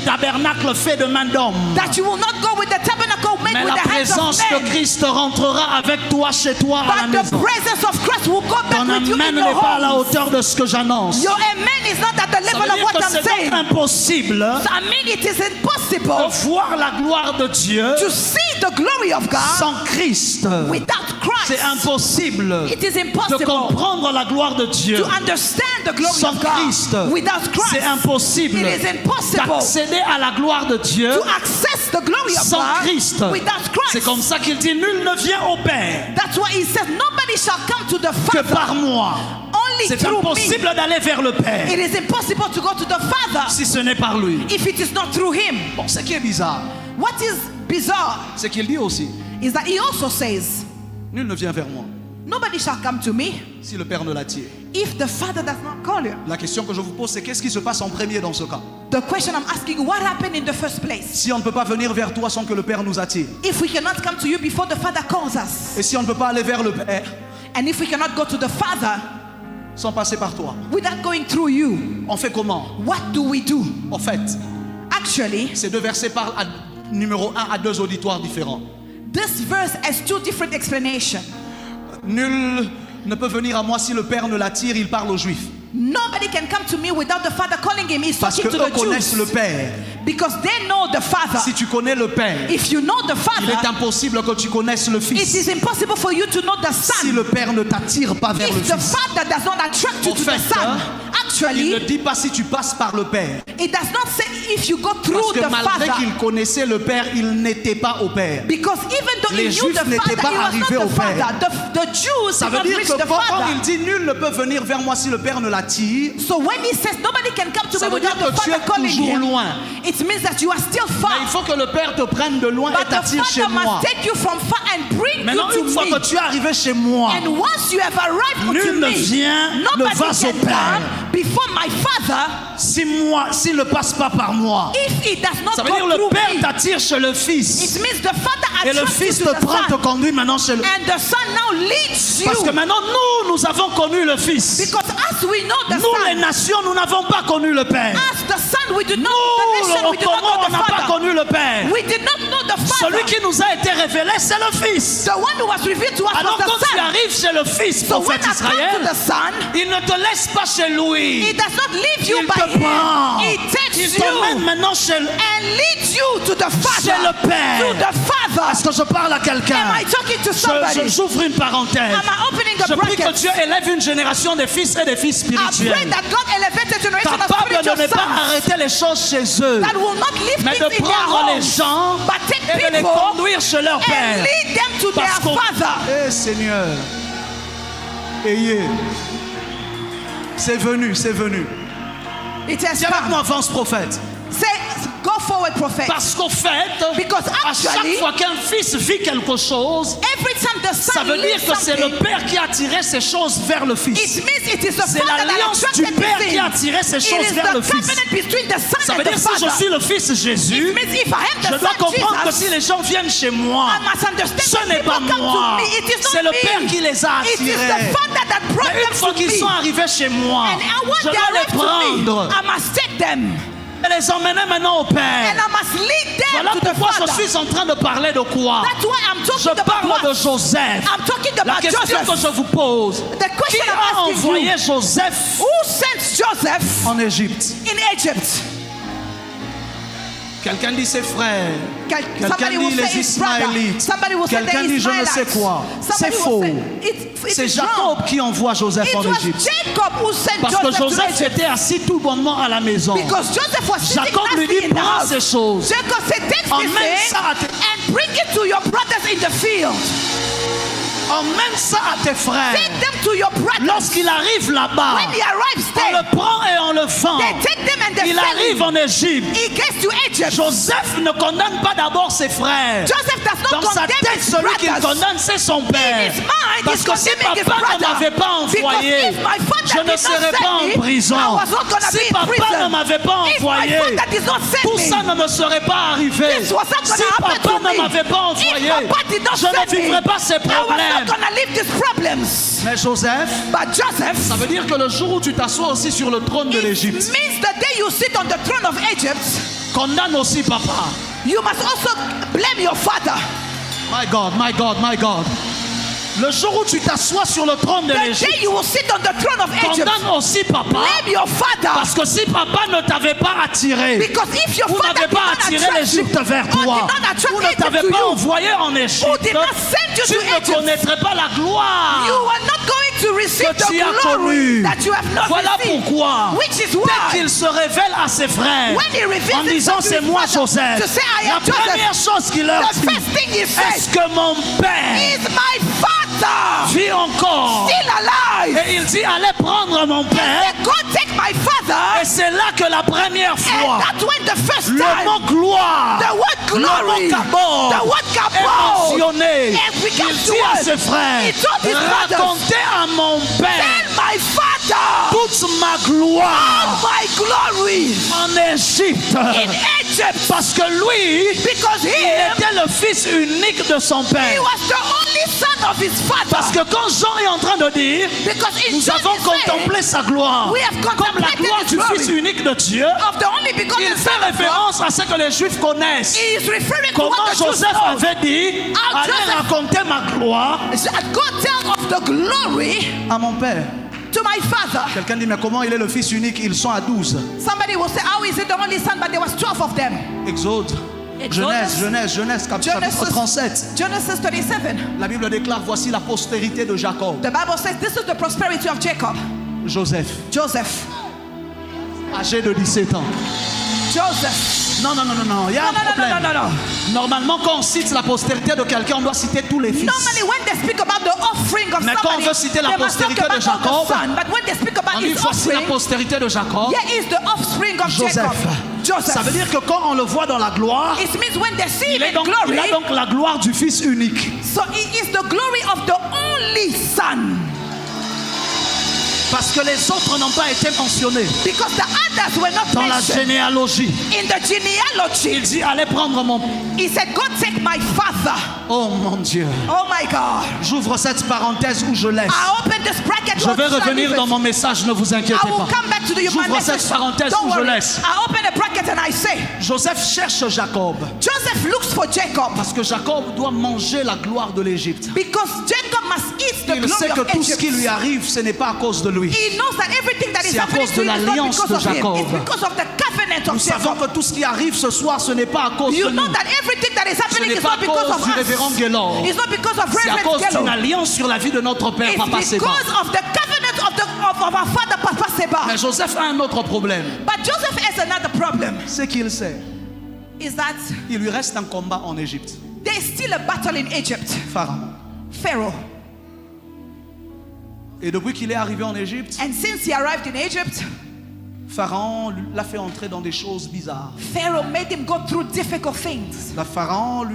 tabernacle fait de main d'homme. that you will not go with the tabernacle made Mais with la the hands présence of de men. Christ rentrera avec toi chez toi à la But the maison. presence of Christ will go back Ton with you in amen your n'est pas à la home. hauteur de ce que j'annonce. Your amen is not at the Ça level veut of dire what que I'm c'est saying. donc impossible So, I mean, it is de impossible voir la gloire de Dieu to see the glory of God sans Christ. without Christ. C'est impossible It is de impossible comprendre la gloire de Dieu to understand the glory sans of God Christ. without Christ. C'est impossible It is impossible d'accéder à la gloire de Dieu to access the glory of sans God Christ. without Christ. C'est comme ça qu'il dit: nul ne vient au Père That's why he says nobody shall come to the que Father par moi. only C'est through me. impossible d'aller vers le Père It is impossible to go to the Father si ce n'est par lui. if it is not through him. Bon, ce qui est bizarre, What is bizarre c'est qu'il dit aussi: is that he also says, nul ne vient vers moi nobody shall come to me si le Père ne l'attire. if the Father does not call you. La question que je vous pose, c'est qu'est-ce qui se passe en premier dans ce cas? The question I'm asking, what happened in the first place? Si on ne peut pas venir vers toi sans que le Père nous attire, If we cannot come to you before the Father calls us, et si on ne peut pas aller vers le Père and if we cannot go to the Father sans passer par toi, without going through you, on fait comment? what do we do? En fait, Actually, ces deux versets parlent numéro 1 à deux auditoires différents. this verse has two different explanations. Nul ne peut venir à moi si le Père ne l'attire, il parle aux Juifs. Nobody can come to me without the Father calling him. He's Parce talking que to eux the connaissent le Jews Père. because they know the Father. Si tu connais le Père, If you know the il est Father, impossible que tu connaisses le it Fils is impossible for you to know the si Son. le Père ne t'attire pas vers le If the Fils. Father does not attract you En to fait, the Son, il actually, ne dit pas si tu passes par le Père. it does not say if you go Parce through que the malgré Father. qu'il connaissait le Père, il n'était pas au Père. Because even though Les he knew Juifs the n'étaient Father, pas he was arrivés not au the Père. Father. The Jews Ça did veut not dire reach que the quand Father. il dit nul ne peut venir vers moi si le Père ne l'attire, So when he says nobody can come to ça me veut dire without the que tu Father es calling toujours him, loin. it means that you are still Mais far. il faut que le Père te prenne de loin et But the t'attire chez Father moi. must take you from far and bring Maintenant, you une to fois me. que tu es arrivé chez moi, And once you have arrived to nul ne me, vient, ne nobody va au can Père. come before my Father s'il ne passe pas par moi. if he does not Ça veut go dire le through Père me. t'attire chez le Fils. It means the Father Et le attracts you Fils to te the prend, te Son. conduit maintenant chez le... And the Son now leads you. Parce que maintenant, nous avons connu le Fils. Because as we know the Nous, les Son, nations, nous n'avons pas connu le Père. as the Son, we do not, Nous, the nation, le we do not Congo, know on the n'a pas Father. connu le Père. We did not know the Father. Celui qui nous a été révélé, c'est le Fils. The one who was revealed to us Alors was quand the tu Son. arrives chez le Fils, So when prophète I come to Israël, the Son, il ne te laisse pas chez lui. he does not leave you Il by te prend. him. He takes Il you t'emmène maintenant chez and leads you to the Father. Chez le Père. To the Father. Est-ce que je parle à quelqu'un? Am I talking to somebody? J'ouvre une parenthèse. Am I opening a Je prie que bracket? Dieu élève une génération de fils et de filles I pray spirituels, that God elevate a generation of capables de spiritual ne pas sons arrêter les choses chez eux, that will not leave mais things de in their prendre les homes, gens but take et de les people conduire chez leur and Père. lead them to Parce their qu'on- Father. Eh Seigneur, ayez. C'est venu, c'est venu. It has Dis avec come. moi, avance prophète. Say, go forward, prophet. Parce qu'au fait, Because à chaque actually, fois qu'un fils vit quelque chose, every time the ça son veut dire leaves que c'est le something, père qui a attiré ces choses vers le fils. it means it is the C'est father that l'alliance du attracted père the qui a thing. attiré ces It choses is vers le the fils. covenant between the son Ça veut and the dire si je father. suis le fils Jésus, It means if I am je the dois son comprendre que Jesus, si les gens viennent chez moi, I must understand ce that n'est people pas come moi, to me. It is not c'est le me. père qui les a It is the attirés. father that brought Mais them une fois to qu'ils me. sont arrivés chez moi, And once je they dois les arrive to me, prendre I must take them et les emmener maintenant au and Père. I must lead them Voilà to the pourquoi father. je suis en train de parler de quoi? That's why I'm Je talking parle about de what? Joseph. I'm talking La about question que Joseph. je vous pose, The qui question I'm a asking envoyé you, Joseph who sent Joseph en Égypte? in Egypt? Quelqu'un dit ses frères. Quelqu'un Somebody will dit say les his brother. Ismaélites. Somebody will say Quelqu'un the dit je ne sais Ismailites. quoi. C'est Somebody will faux. say, it C'est is wrong. Jacob qui envoie Joseph It en was Égypte. Jacob who sent Parce que Joseph to Joseph Egypt. était assis tout bonnement à la maison. Because Joseph was sitting Jacob lui nicely dit in the prends house. ces choses. Jacob said, take this Emmène thing ça à tes- and bring it to your brothers in the field. Emmène ça à tes frères. Take them to your brothers. Lorsqu'il arrive là-bas, When he arrives on there, le prend et on le vend. they take them and they Il sell arrive him. en Égypte. He gets to Egypt. Joseph ne condamne pas d'abord ses frères. Joseph does not Dans sa condemn tête, his celui qu'il brothers. condamne, c'est son père. In his mind, Parce he's que si condemning his papa ne brother. m'avait pas envoyé, Because if my father je ne did not serais send pas en me, prison. I was not gonna Si be in papa prison. ne m'avait pas If my envoyé, father did not send tout me, ça ne me serait pas arrivé. this was not Si gonna happen papa to ne me. m'avait pas envoyé, If papa did not je ne send me, vivrais pas ces I was not problèmes. gonna live these problems. Mais Joseph, But Joseph, ça veut dire que le jour où tu t'assois aussi sur le trône de it l'Égypte, means the day you sit on the throne of Egypt, condamne aussi papa. you must also blame your father. My God, my God, my God. Le jour où tu t'assois sur le trône de The l'Égypte, day you will sit on the throne of Egypt, condamne aussi papa. blame your father. Parce que si papa ne t'avait pas attiré, Because if your vous father n'avez did pas not attiré attract you, l'Égypte vers or toi, did not attract vous ne Egypt t'avez to pas you, envoyé en who Égypte, did not send you tu to ne Egypt, connaîtrais pas la gloire you are not going to receive que tu as the glory connue. that you have not Voilà received. pourquoi, Which is dès why, qu'il se révèle à ses frères, when he reveals en disant himself to c'est his moi father, Joseph, to say I la am Joseph, première chose qu'il leur the dit, first thing he est-ce says que mon père is my father vit encore? still alive. Et il dit allez prendre mon père. Say, go take my father. Et c'est là que la première And fois, that's when the first le time mot gloire, the word le glory, mot kabod the word est kabod, mentionné. and we Il come dit to à us. ses frères, He told his brothers, racontez à mon père tell my father toute ma gloire my glory en Égypte. in Egypt. Parce que lui, Because il him, était le fils unique de son he père. was the only son of his father. Parce que quand Jean est en train de dire, Because in nous John avons is saying, contemplé sa gloire, we have comme la contemplated gloire his du glory fils unique de Dieu, of the only begotten il fait son of God, référence à ce que les Juifs connaissent. he is referring to Comment what the Jews Joseph know. avait dit, How allez Joseph- raconter ma gloire He said, go tell of the glory à mon père. to my father. Quelqu'un dit, mais comment il est le fils unique? Ils sont à 12. Somebody will say, how is it the only son? But there was 12 of them. Exode. Genèse, chapitre 37. Genesis 37. La Bible déclare, voici la postérité de Jacob. The Bible says this is the prosperity of Jacob. Joseph, Joseph. âgé de 17 ans. Joseph. Non, il y a un problème. No. Normalement, quand on cite la postérité de quelqu'un, on doit citer tous les fils. Normally, when they speak about the offering of Mais quand on somebody, veut citer la they must talk postérité de about all Jacob, the son. But when they speak about On dit, his voici la offering, postérité de Jacob. here is the offspring of Joseph. Jacob. Joseph. Ça veut dire que quand on le voit dans la gloire, It means when they see him il in a glory, donc la gloire du fils unique. so it is the glory of the only son. Parce que les autres n'ont pas été mentionnés Because the others were not dans la mentioned. généalogie. In the Il genealogy, dit, allez prendre mon... he said, go take my father. Oh mon Dieu. Oh my God. J'ouvre cette parenthèse où je laisse. I open this bracket. Je vais revenir dans mon message, ne vous inquiétez I will pas. come back to the J'ouvre my cette message. parenthèse Don't où je worry. laisse. I open a bracket and I say, Joseph cherche Jacob. Joseph looks for Jacob Parce que Jacob doit manger la gloire de l'Égypte. because Jacob must eat the Il sait glory que of tout ce Egypt. qui lui arrive, ce n'est pas à cause de lui. He knows that everything that is C'est à happening cause to de him is not l'alliance because de of him. Jacob. It's because of the covenant Nous of savons Jacob. que tout ce qui arrive ce soir, ce n'est pas à cause You de know nous. that everything that is Ce happening n'est is pas not à because cause of du us. révérend Gaylord. It's not because of C'est à Reverend cause d'une Gallo. alliance sur la vie de notre père, Papa It's Seba. because of the covenant of our father, Papa Seba. Mais Joseph a un autre problème. But Joseph has another problem. C'est qu'il sait. Is that Il lui reste un combat en Égypte. there is still a battle in Egypt. Pharaon. Pharaoh. Et depuis qu'il est arrivé en Égypte, And since he arrived in Egypt, Pharaon l'a fait entrer dans des choses bizarres. Pharaoh made him go through difficult things. Pharaon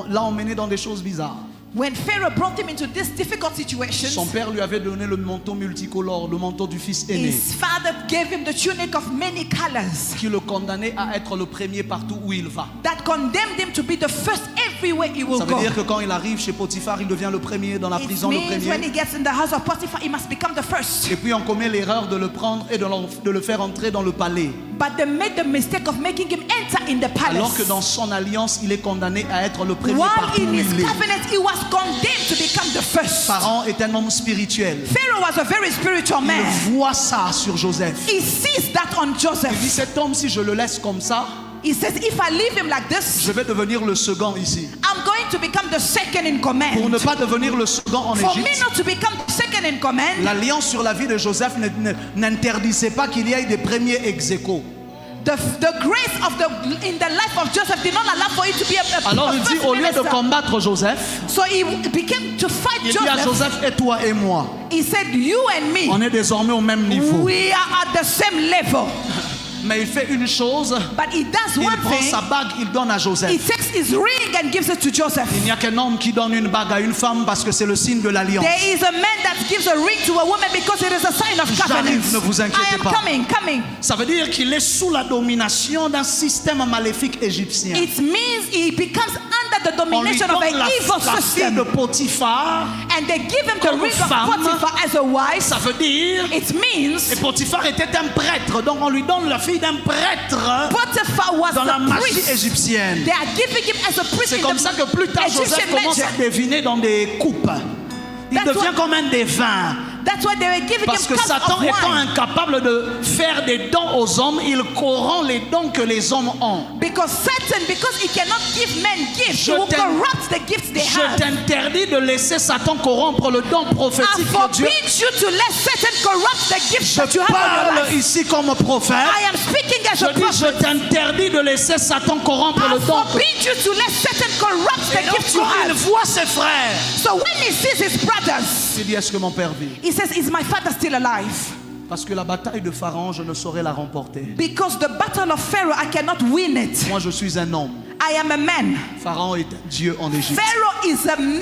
l'a emmené dans des choses bizarres. When Pharaoh brought him into these difficult situations, Son père lui avait donné le manteau multicolore, le manteau du fils aîné, his father gave him the tunic of many colors qui le condamnait à être le premier partout où il va. that condemned him to be the first everywhere he will Ça veut go. dire que quand il arrive chez Potiphar, il devient le premier dans la It prison, le means when he premier. gets in the house of Potiphar, he must become the first. Et puis on commet l'erreur de le prendre et de le faire entrer dans le palais. But they made the mistake of making him enter in the Alors que palace. dans son alliance, il est condamné à être le premier While partout in où his il est. covenant, he was condemned to become the first. Pharaon est un homme spirituel. Pharaoh was a very spiritual man. Il voit ça sur Joseph. He sees that on Il dit, Joseph. cet homme, si je le laisse comme ça, He says, if I leave him like this, je vais devenir le second ici. I'm going to become the second in Pour command. ne pas devenir le second en For me Égypte, not to become the second in command, l'alliance sur la vie de Joseph n'interdisait pas qu'il y ait des premiers ex aequo. the grace of in the life of Joseph did not allow for it to be a Alors il dit, first au lieu de minister. combattre Joseph, So he became to fight il dit à Joseph. Joseph, et toi et moi, He said, you and me, on est désormais au même niveau. we are at the same level. Mais il fait une chose, But he does il one prend thing. sa bague, il donne à He Joseph. takes his ring and gives it to Joseph. Il n'y a qu'un homme qui donne une bague à une femme parce que c'est le signe de l'alliance. There is a man that gives a ring to a woman because it is a sign of covenant. J'arrive, ne vous inquiétez I am pas. coming. Ça veut dire qu'il est sous la domination d'un système maléfique égyptien. It means he becomes under the On lui domination of donne an la evil fille system. de Potiphar, And they give him the comme ring of femme. Potiphar as a wife. ça veut dire... It means Et Potiphar était un prêtre, donc on lui donne la fille d'un prêtre Potiphar was dans la the magie priest. égyptienne. They are giving him as a priest C'est in comme the ça que plus tard Joseph Egyptian commence à magic. deviner dans des coupes. Il That's devient what- comme un devin. That's why they were giving Parce him que cups Satan of étant wine. incapable de faire des dons aux hommes, il corrompt les dons que les hommes ont. Because Satan, because he cannot give men gifts, Je he will t'ai- corrupt the gifts they Je have. t'interdis de laisser Satan corrompre le don I prophétique de Dieu. forbid you to let Satan corrupt the gifts that Je you have in your parle life. ici comme prophète. I am speaking as Je a dis, prophet. je t'interdis de laisser Satan corrompre I le don. forbid you to let Satan corrupt the Et donc, gifts you quand il have. voit ses frères, So when he sees his brothers, il dit, est-ce que mon père vit? he says, is my father still alive? Parce que la bataille de Pharaon, je ne saurais la remporter. Because the battle of Pharaoh, I cannot win it. Moi, je suis un homme. I am a man. Pharaon est un Dieu en Égypte. Pharaoh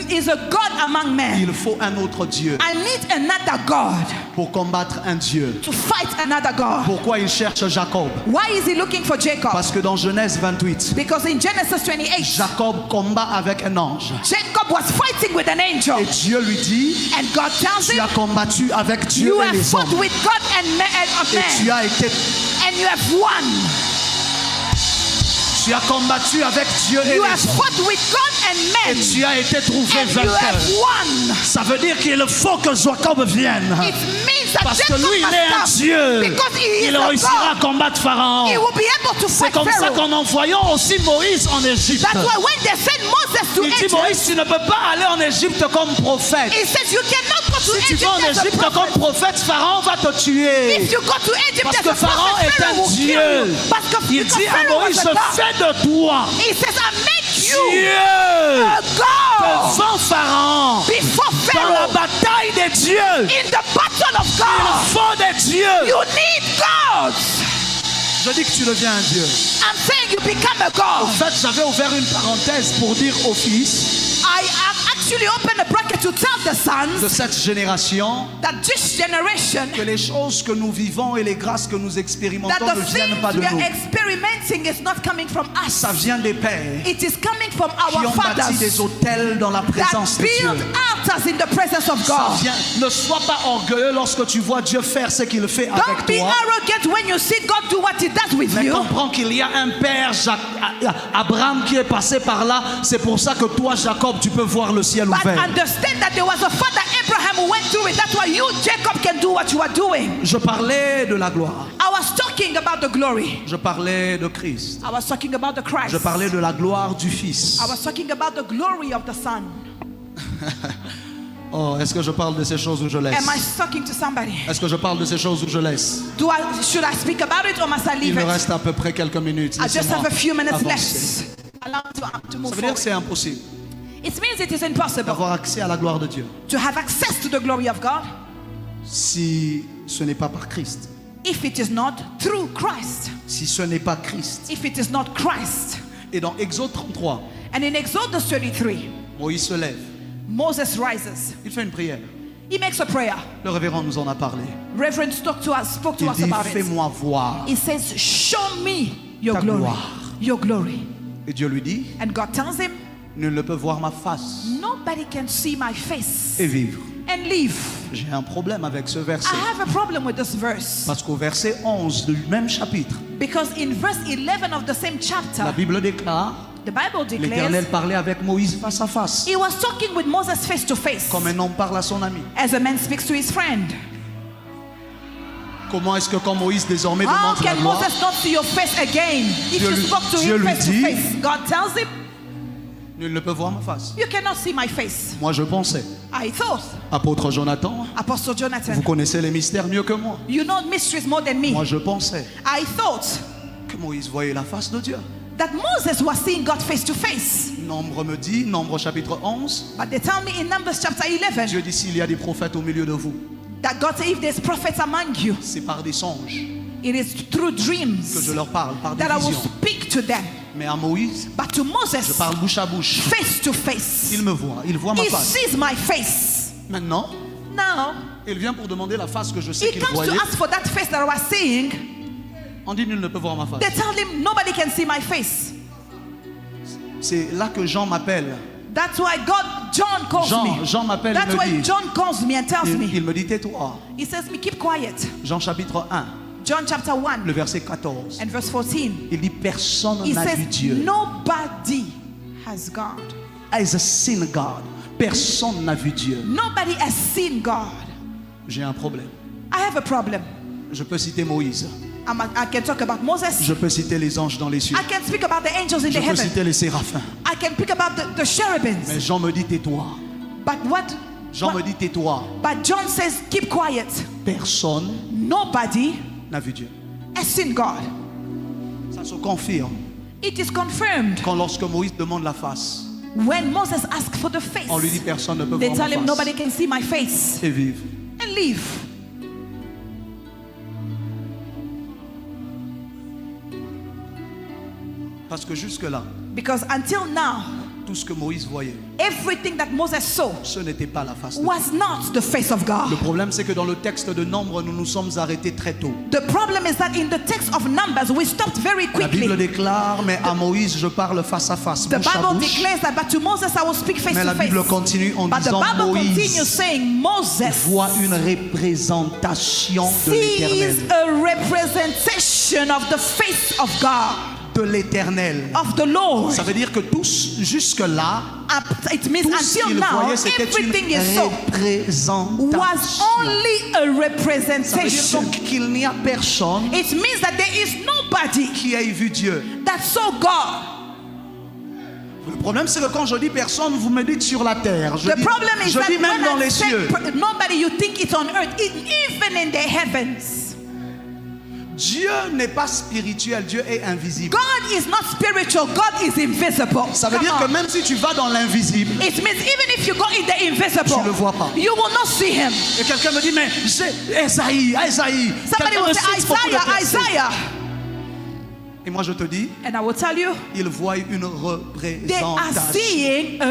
is a God among men. Il faut un autre Dieu I need another God pour combattre un Dieu. to fight another God. Pourquoi il cherche Jacob? Why is he looking for Jacob? Parce que dans Genèse 28, Because in Genesis 28, Jacob combat avec un ange. Jacob was fighting with an angel. Et Dieu lui dit, And God tells tu him, as combattu avec Dieu you et have les fought hommes. with God and Et tu man, as été, and you have won. tu as combattu avec Dieu et You les have hommes. fought with God and Et men, tu as été trouvé and you vainqueur. have won. Ça veut dire qu'il faut que Jacob vienne. It means that Parce que Jacob lui, il must est un come. Dieu. Because he is Il a réussira à God. combattre Pharaon. He will be able to C'est fight comme ça Pharaoh. qu'en envoyant aussi Moïse en Égypte, That's why when they sent Moses to il dit, Egypt, Moïse, tu ne peux pas aller en Égypte comme prophète. he says you cannot go to Si tu Egypt vas en as a Égypte prophet. comme prophète, Pharaon va te tuer. If you go to Egypt Parce as que a Pharaon prophet, est Pharaoh un will kill Dieu. you. Because Il dit à Pharaoh Moïse, was a je God. fais de toi He says, I make you Dieu a God devant Pharaon. before Dans la Pharaoh. bataille des dieux, In the battle of il God, faut des dieux. you need gods. Je dis que tu deviens un Dieu. I'm saying you become a En God. fait, j'avais ouvert une parenthèse pour dire aux fils I have actually opened a bracket to tell the de sons cette génération that this generation, que les choses que nous vivons et les grâces que nous expérimentons that ne the viennent things pas de we are nous. experimenting is not coming from us. Ça vient des pères It is coming from qui our ont bâti des fathers hôtels dans la that présence de Dieu. build altars in the presence of Ça God. vient. Ne sois pas orgueilleux lorsque tu vois Dieu faire ce qu'il fait Don't avec be toi. arrogant when you see God do what He does with Mais you. comprends qu'il y a un père, Abraham, qui est passé par là. C'est pour ça que toi, Jacob, tu peux voir le ciel But ouvert. understand that there was a father Abraham who went through it. That's why you, Jacob, can do what you are doing. Je parlais de la gloire. I was talking about the glory. Je parlais de Christ. I was talking about the Christ. Je parlais de la gloire du Fils. I was talking about the glory of the Son. Oh, est-ce que je parle de ces choses ou je laisse? Am I talking to somebody? Est-ce que je parle de ces choses ou je laisse? Should I speak about it or must I Il leave me it? reste à peu près quelques minutes. I just Laissez-moi have a few minutes avancer. left. Allow me to move Ça veut dire que forward. c'est impossible It means it is impossible d'avoir accès à la gloire de Dieu to have access to the glory of God Si ce n'est pas par Christ, if it is not through Christ, si ce n'est pas Christ. if it is not Christ. Et dans Exode 33, And in Exodus 33, Moïse se lève, Moses rises. il fait une prière. He makes a prayer. Le révérend nous en a parlé. Reverend spoke to Il us dit, about it. fais-moi voir. He says, show me your Ta glory. gloire. Your glory. Et Dieu lui dit, And God tells him, nul ne peut voir ma face nobody can see my face et vivre. and live. J'ai un problème avec ce verset. I have a problem with this verse. Parce qu'au verset 11 du même chapitre, Because in verse 11 of the same la chapter, Bible déclare, the Bible l'Éternel declares, parlait avec Moïse face à face, he was talking with Moses face to face, comme un homme parle à son ami. as a man speaks to his friend. Comment est-ce que quand Moïse désormais How demande la can gloire, Moses not see your face again if Dieu you lui- spoke to Dieu him lui face to dit- face? God tells him, nul ne peut voir ma face? you cannot see my face. Moi je pensais, I thought, apôtre Jonathan, Apostle Jonathan, vous connaissez les mystères mieux que moi. you know mysteries more than me. Moi je pensais I thought que Moïse voyait la face de Dieu. that Moses was seeing God face to face. Nombre me dit, Nombre chapitre 11, But they tell me in Numbers chapter 11 Dieu dit s'il y a des prophètes au milieu de vous, that God said, if there's prophets among you, c'est par des songes it is through que dreams je leur parle, par des that I will visions. speak to them. Mais à Moïse, But to je Moses, parle bouche à bouche. face to face, Il me voit, il voit ma he face. sees my face. Maintenant, Now, il vient pour demander la face que je sais he qu'il comes voyait. to ask for that face that I was seeing. On dit nul ne peut voir ma face. They tell him, nobody can see my face. C'est là que Jean m'appelle. That's why John calls me. Jean m'appelle, That's il why me dit, John calls me and tells il me. me dit tais-toi. He says, me keep quiet. Jean chapitre 1, John chapter 1 le verset 14. and verse 14. Il dit personne He n'a vu says, Dieu. nobody has God. Has seen God. Personne n'a vu Dieu. Nobody has seen God. J'ai un problème. I have a problem. Je peux citer Moïse. I can talk about Moses. Je peux citer les anges dans les cieux. I can speak about the angels in Je the peux heaven. citer les séraphins. I can speak about the cherubims. Mais Jean me dit tais-toi. But Jean me dit tais-toi. But John says, keep quiet. Personne Nobody n'a vu Dieu. has seen God. Ça se confirme It is confirmed quand lorsque Moïse demande la face, when Moses asked for the face. on lui dit personne ne peut They voir tell him ma nobody face can see my face et vivre. and leave. Parce que jusque-là, Because until now, tout ce que Moïse voyait, everything that Moses saw ce n'était pas la face de Dieu. was not the face of Le God. problème, c'est que dans le texte de Nombre, nous nous sommes arrêtés très tôt. The problem is that in the text of Numbers, we stopped very La Bible quickly. déclare, mais à Moïse, je parle face à face, The bouche à Bible bouche. declares that, but to Moses I will speak face Mais to la Bible face. continue en But the disant, Bible continues Moïse saying Moses voit une représentation de sees l'Éternel. a representation of the face of God, De l'Éternel. of the Lord. Ça veut dire que tous, jusque-là, It means tout ce until qu'il now, voyait, c'était une everything you saw représentation. was only a Ça veut dire representation. donc qu'il n'y a personne It means that there is nobody qui ait vu Dieu. that saw God. Le problème, c'est que quand je dis personne, vous me dites sur la terre. Je The dis, problem is je that dis même dans when I les say cieux. nobody, you think it's on earth, even in the heavens. Dieu n'est pas spirituel, Dieu est invisible. God is not spiritual, God is invisible. Ça veut Come dire que on. même si tu vas dans l'invisible, It means even if you go in the invisible, tu ne le vois pas. you will not see him. Et quelqu'un me dit, mais j'ai Esaïe. Somebody Quelqu'un will me say, cite beaucoup de Isaiah, versets. Isaiah. Et moi je te dis, And I will tell you, il voit une they are représentation. seeing a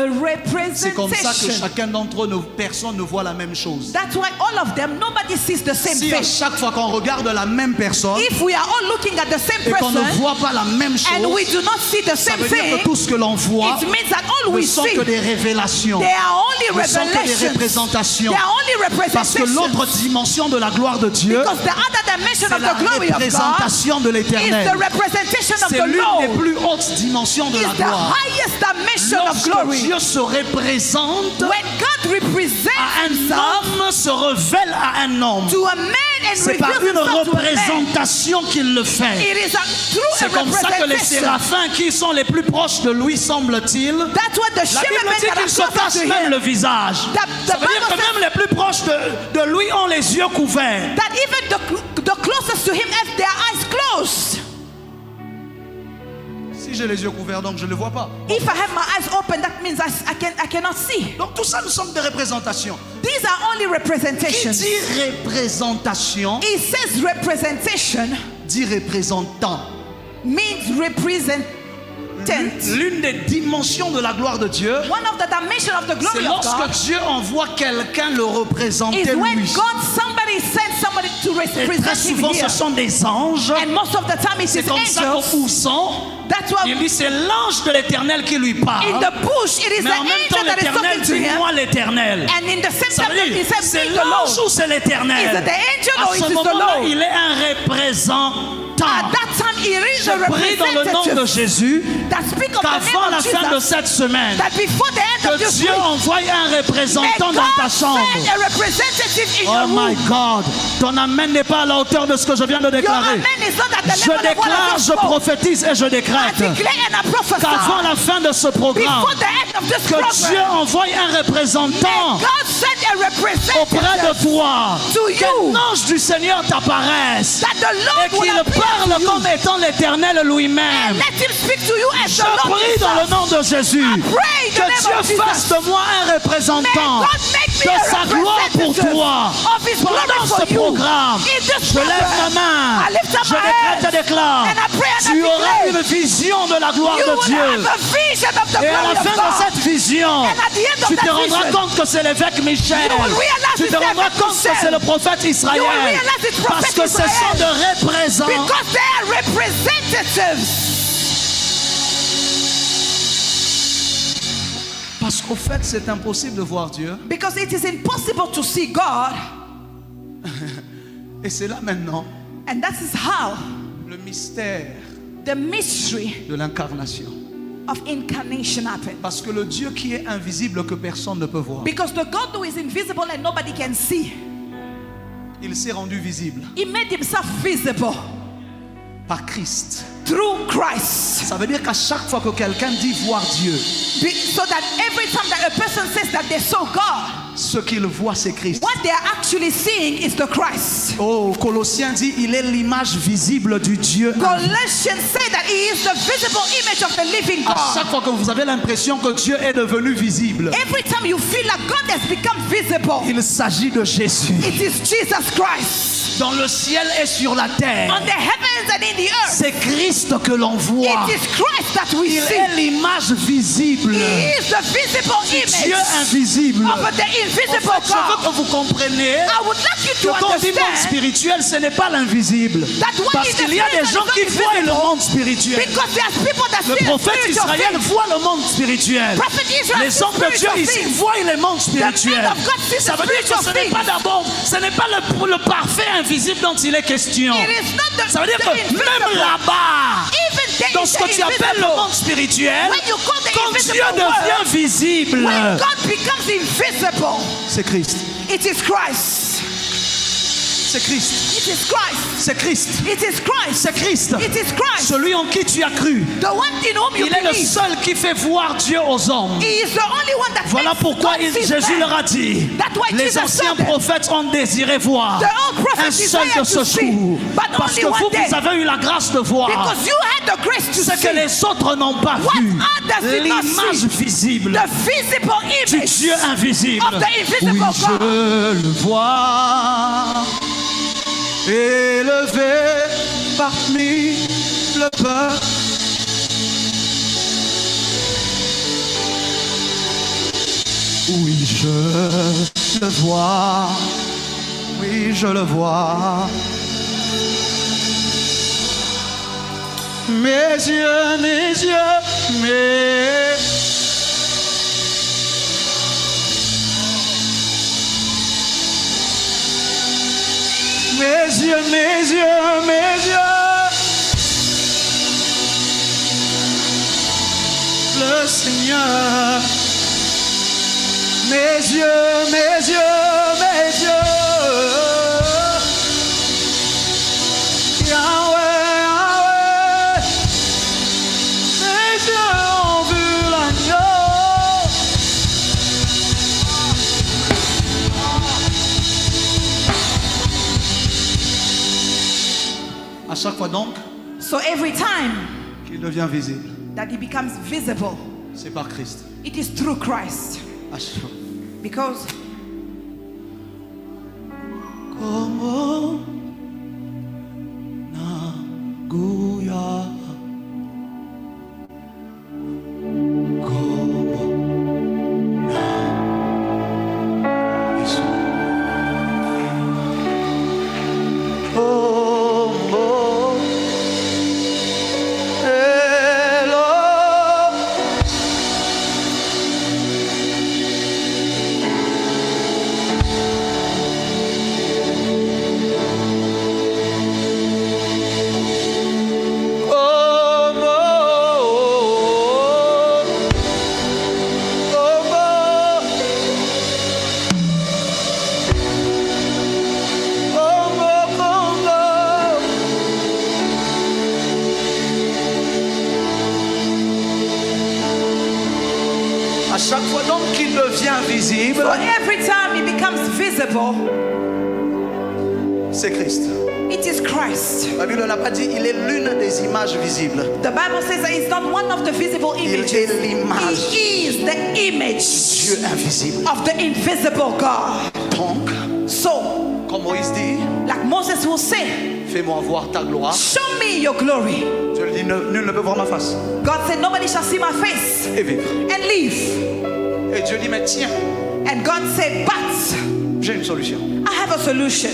C'est comme ça que representation. chacun d'entre nous, personne ne voit la même chose. That's why all of them, nobody sees the same Si à face. chaque fois qu'on regarde la même personne If we are all looking at the same et qu'on ne person voit pas la même and we chose, do not see the ça same veut dire que thing, tout ce que l'on voit it means that all ne we sont see, que des révélations, they are only ne sont que des revelations. représentations. They are only Parce que representations. l'autre dimension de la gloire de Dieu, Because the other dimension c'est of la the glory of God représentation de is l'Éternel. the representation of C'est the l'une Lord. des plus hautes dimensions de Is la the gloire. highest dimension of Lorsque glory. Dieu se représente When God à represents un himself homme, se révèle à un homme. to a man and C'est par reveals une himself to a man, représentation qu'il le fait. it is through C'est a comme ça que les representation. séraphins qui sont les plus proches de lui, semble-t-il, That's what the la Bible cherubim dit that qu'ils se are closer cachent to même him, le visage. The Ça veut dire que Bible même les plus proches de lui ont les yeux couverts. that even the closest to him have their eyes closed. Si Si j'ai les yeux couverts, donc je ne le vois pas. If I have my eyes open, that means I cannot see. Donc tout ça, nous sommes des représentations. These are only Qui representations. dit représentation, It says representation dit représentant. means representant. L'une des dimensions de la gloire de Dieu, One of the dimensions of the c'est glory of lorsque God Dieu envoie quelqu'un le représenter is when lui. God somebody sends somebody to Et très represent him souvent, here. ce sont des anges. And most of the time it C'est is comme ça qu'au angels. Pousson, That's why il dit c'est l'ange de l'Éternel qui lui in parle. the bush it is the Mais en même temps, angel that is l'Éternel talking to dit him. moi l'Éternel. And in the same Ça time veut he dire, says c'est me the l'ange Lord. ou c'est Is l'Éternel? it the angel À or it ce is the moment-là, Lord? il est un représentant. At that time he is a Je prie dans le nom de representative Jésus that speak of the qu'avant name la of fin de Jesus, cette semaine, that before the end que of this Dieu week, envoie un may représentant God dans ta chambre. send a representative in Oh your my room. God, ton amen n'est pas à la hauteur de ce que je viens de Your déclarer. amen is not at the Je level of what I déclare, just je spoke. prophétise et je I décrète declare and I qu'avant prophesy la fin de ce programme, before the end of this que Dieu program, envoie un représentant may God send a auprès de representative toi. to you. Qu'un ange du Seigneur t'apparaisse that the et Lord will qu'il appear parle to you comme étant l'Éternel and lui-même. let him speak to you as Je the Lord prie dans le himself. nom de Jésus pray in the que name of Dieu Jesus. fasse de moi un May représentant God make me de a sa gloire pour representative toi. of his glory Pendant for ce you. programme, In this je lève ma program, main, I lift up je my décrète et hands déclare, and I pray and I tu auras declare, une vision de la gloire you de will Dieu. have a vision of the Et à glory la of fin de God. cette vision, And at the end of tu te that rendras vision, compte que c'est l'évêque Michel. you will realize Tu te it's rendras l'évêque compte que Michel. c'est le prophète Israël. You will realize it's Parce prophet que ce Israel. sont des représentants. Because they are representatives. Parce qu'au fait, c'est impossible de voir Dieu. Because it is impossible to see God. Et c'est là maintenant And that is how le mystère the mystery de l'incarnation. of incarnation happened. Parce que le Dieu qui est invisible que personne ne peut voir, Because the God who is invisible and nobody can see, il s'est rendu visible he made himself visible par Christ. through Christ. Ça veut dire qu'à chaque fois que quelqu'un dit voir Dieu, So that every time that a person says that they saw God, ce qu'il voit c'est Christ. what they are actually seeing is the Christ. Oh, Colossiens dit, il est l'image visible du Dieu. Colossians say that he is the visible image of the living À God. chaque fois que vous avez l'impression que Dieu est devenu visible, Every time you feel like God has become visible, il s'agit de Jésus. it is Jesus Christ. Dans le ciel et sur la terre, On the heavens and in the earth, c'est Christ que l'on voit. it is Christ that we Il see. est l'image visible He is the visible du Dieu image invisible. of the En invisible fait, je veux God. que vous compreniez I would like you que to quand on dit monde understand spirituel, ce n'est pas l'invisible. that what Parce is the qu'il y a des spirit gens and qui is not voient le invisible, monde spirituel. because there's people that Le see the prophète spiritual Israël things. voit le monde spirituel. Prophet Israel Les sees hommes de Dieu spiritual ici things. voient le monde spirituel. men of God see the Ça veut dire que ce spiritual n'est pas things. d'abord, ce n'est pas le parfait invisible dont il est question. It is not the, Ça veut dire the que invisible. même là-bas, Even there dans is ce the que tu appelles le invisible. monde spirituel, When you call the quand invisible Dieu devient world, visible, when God becomes invisible, c'est Christ. it is Christ. C'est Christ. It is Christ. C'est Christ. It is Christ. C'est Christ. It is Christ. Celui en qui tu as cru. The one in whom you Il est le believe. seul qui fait voir Dieu aux hommes. He is the only one that Voilà makes pourquoi God see Jésus men. leur a dit, That's why les Jesus anciens said that. prophètes ont désiré voir The old prophets un seul desired de ce to see, jour. but Parce only que one vous, day. vous avez eu la grâce de voir Because you had the grace to ce see que les autres n'ont pas what vu. others did not L'image see. visible The visible du image Dieu invisible. of the invisible Oui, God. je le vois, élevé parmi le peuple. Oui, je le vois. Oui, je le vois. Mes yeux, mes... Mes yeux, mes yeux, mes yeux. Le Seigneur. Mes yeux, mes yeux, mes yeux. Yahweh, Yahweh. Mes yeux ont vu l'agneau. À chaque fois donc So every time qu'il devient visible, that it becomes visible, c'est par Christ. it is through Christ. Assure. Because Como Naguya. Como na Yesu. Como Elo. À chaque fois donc qu'il devient visible, so every time it becomes visible, c'est Christ. it is Christ. La Bible n'a pas dit il est l'une des images visibles. The Bible says that it's not one of the visible images. est l'image. He is the image Dieu invisible. of the invisible God. Donc, So, comme Moïse dit, like Moses will say, fais-moi voir ta gloire. show me your glory. Dieu lui dit, nul ne peut voir ma face God said, nobody shall see my face et vivre. and live. Et Dieu dit, mais tiens, And God said, but j'ai une solution. I have a solution.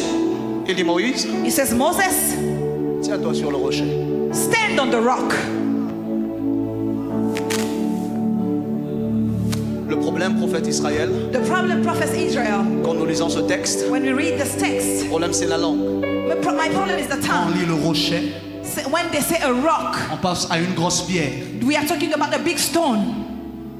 Il dit, Moïse, He says, Moses, tiens-toi sur le rocher. stand on the rock. Le problème, prophète Israël, The problem, prophet Israel, quand nous lisons ce texte, when we read this text, le problème c'est la langue. my problem is the On tongue. lit le rocher, When they say a rock, on passe à une grosse pierre. we are talking about a big stone.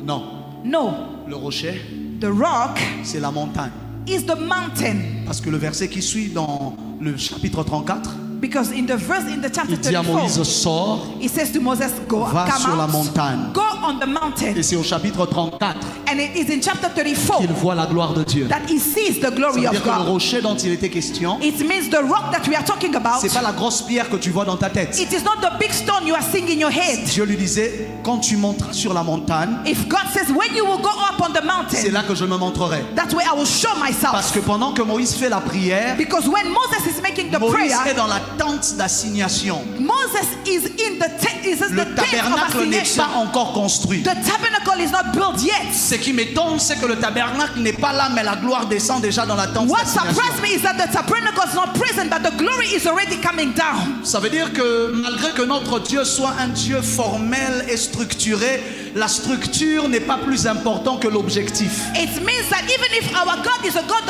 Non, No, le rocher, the rock c'est la montagne. is the mountain. Parce que le verset qui suit dans le chapitre 34, Because in the verse in the chapter il dit à 34, Moïse, sors, he says to Moses, go, va come sur la out, montagne. go on the mountain. Et c'est au chapitre 34 And it is in chapter 34 qu'il voit la gloire de Dieu. that he sees the Ça glory veut of dire que le God. rocher dont il était question, It means the rock that we are talking about. c'est pas la grosse pierre que tu vois dans ta tête. It is not the big stone you are seeing in your head. Dieu lui disait, quand tu monteras sur la montagne, If God says, when you will go up on the c'est mountain, là que je me montrerai. that's where I will show myself. Parce que pendant que Moïse fait la prière, Because when Moses is making the Moïse est prayer, dans la tente d'assignation. Moses is in the tent. Is Le the tent of tabernacle n'est assignation. pas encore construit. The tabernacle is not built yet. Ce qui m'étonne, c'est que le tabernacle n'est pas là, mais la gloire descend déjà dans la tente What d'assignation. surprised me is that the tabernacle is not present, but the glory is already coming down. Ça veut dire que malgré que notre Dieu soit un Dieu formel et structuré, la structure n'est pas plus importante que l'objectif. It means that even if our God is a God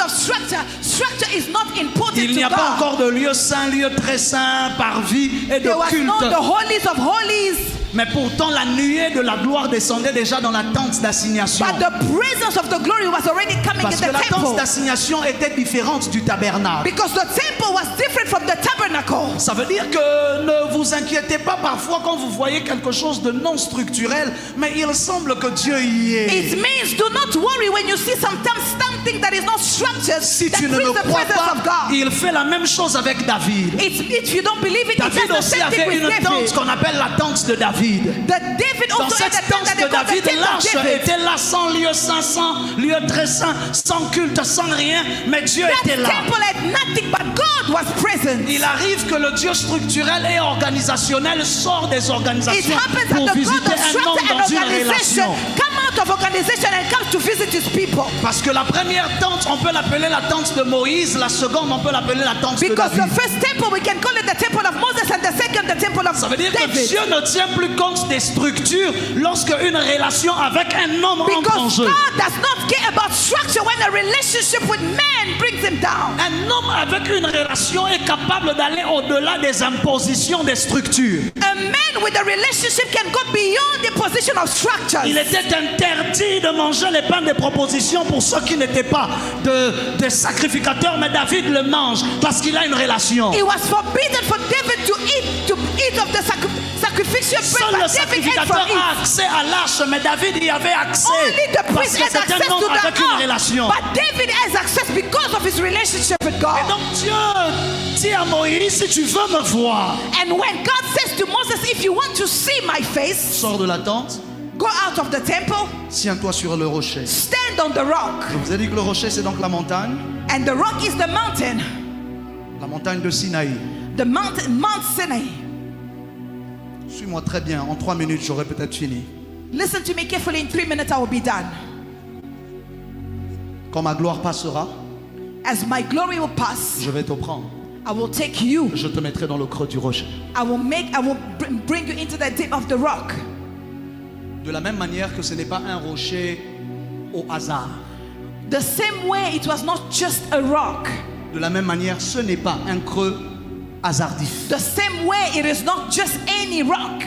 of structure, structure is not important Il n'y to a pas God. encore de lieu saint, lieu très saint, parvis et de There was culte. not the holies of holies, Mais pourtant la nuée de la gloire descendait déjà dans la tente d'assignation. but the presence of the glory was already coming Parce in que the la tente temple. d'assignation était différente du tabernacle. Because the temple was different from the tabernacle. Ça veut dire que ne vous inquiétez pas parfois quand vous voyez quelque chose de non structurel, mais il semble que Dieu y est. It means do not worry when you see sometimes something that is not structured. Si that tu ne brings le the crois presence pas, of God. il fait la même chose avec David. If you don't believe it, it David does the aussi same thing avait with une tente David. qu'on appelle la tente de David. David Dans also had cette a tent tente that they de called the David, tent of l'arche David. était là sans lieu saint, sans lieu très saint, sans culte, sans rien, mais Dieu était That là. temple had nothing, but God was present. Il arrive que le Dieu structurel et organisationnel sort des It organisations happens that pour the God visiter of un structure homme and dans une organization relation. come out of organization and comes to visit his people. Parce que la première tente, on peut l'appeler la tente de Moïse, la seconde, on peut l'appeler la tente de Because David. the first temple, we can call it the temple of Moses, and the second, the temple of Ça veut dire que David. Dieu ne tient plus compte des structures lorsque une relation avec un homme entre en Because jeu. God does not care about structure when a relationship with man brings him down. Un homme avec une relation est capable d'aller au-delà des impositions des structures. A man with a relationship can go beyond the position of structures. Il était interdit de manger les pains des propositions pour ceux qui n'étaient pas des sacrificateurs, mais David le mange parce qu'il a une relation. It was forbidden for David to eat of the sacrifice could fix you a Seul bread, le but David ate sacrificateur from a it. accès à l'arche, mais David y avait accès Only the parce priest que has c'était access un homme to avec the une ark. relation. But David has access because of his relationship with Et God. donc Dieu dit à Moïse, si tu veux me voir, And when God says to Moses, if you want to see my face, Sors de la tente, go out of the temple, tiens-toi sur le rocher. stand on the rock. Je vous ai dit que le rocher, c'est donc la montagne And the rock is the mountain de Sinaï. Mount Sinai. Suis-moi très bien, en 3 minutes, j'aurai peut-être fini. Listen to me carefully, in 3 minutes I will be done. Quand ma gloire passera, As my glory will pass, je vais te prendre. I will take you. Je te mettrai dans le creux du rocher. I will bring you into the deep of the rock. De la même manière que ce n'est pas un rocher au hasard. The same way it was not just a rock. De la même manière, ce n'est pas un creux hasardif. The same way it is not just any rock.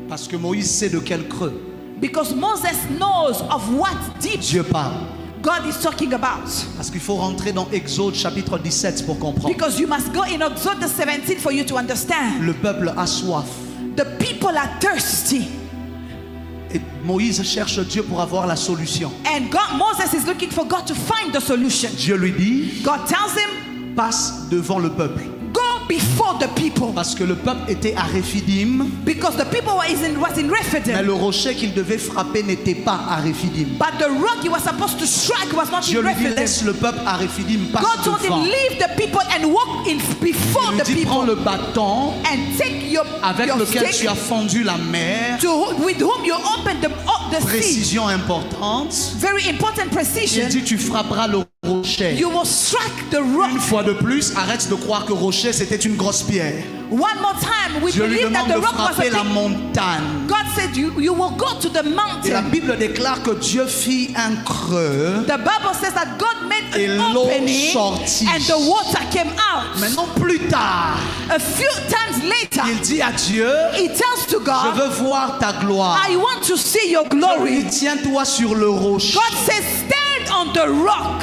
Parce que Moïse sait de quel creux Because Moses knows of what deep Dieu parle. God is talking about. Parce qu'il faut rentrer dans Exode chapitre 17 pour comprendre. Because you must go in Exodus 17 for you to understand. Le peuple a soif. The people are thirsty. Et Moïse cherche Dieu pour avoir la solution. And Moses is looking for God to find the solution. Dieu lui dit, God tells him, passe devant le peuple. go before the people. Parce que le peuple était à Réphidim, Because the people was in mais Rephidim. le rocher qu'il devait frapper n'était pas à Réphidim. But the rock he was supposed to strike was not Dieu in lui dit, Rephidim. laisse le peuple à Réphidim, passe God told devant. him, leave the people and walk in before Il lui the dit, prends people. le bâton And take your avec lequel stick tu as fendu la mer. with whom you open the sea. Précision importante. Very important Il precision. dit, tu frapperas le rocher. You will strike the rock. Une fois de plus, arrête de croire que rocher c'était une grosse pierre. One more time, we Dieu lui believe that demande the de rock was a frapper la big. montagne. God said you will go to the Et la mountain. Bible déclare que Dieu fit un creux, The Bible says that God made et an l'eau opening sortit. and the water came out. Maintenant plus tard, A few times later, il dit à Dieu, he tells to je God, veux voir ta gloire. I want to see your Il glory. dit, tiens-toi sur le rocher. God says, stand on the rock.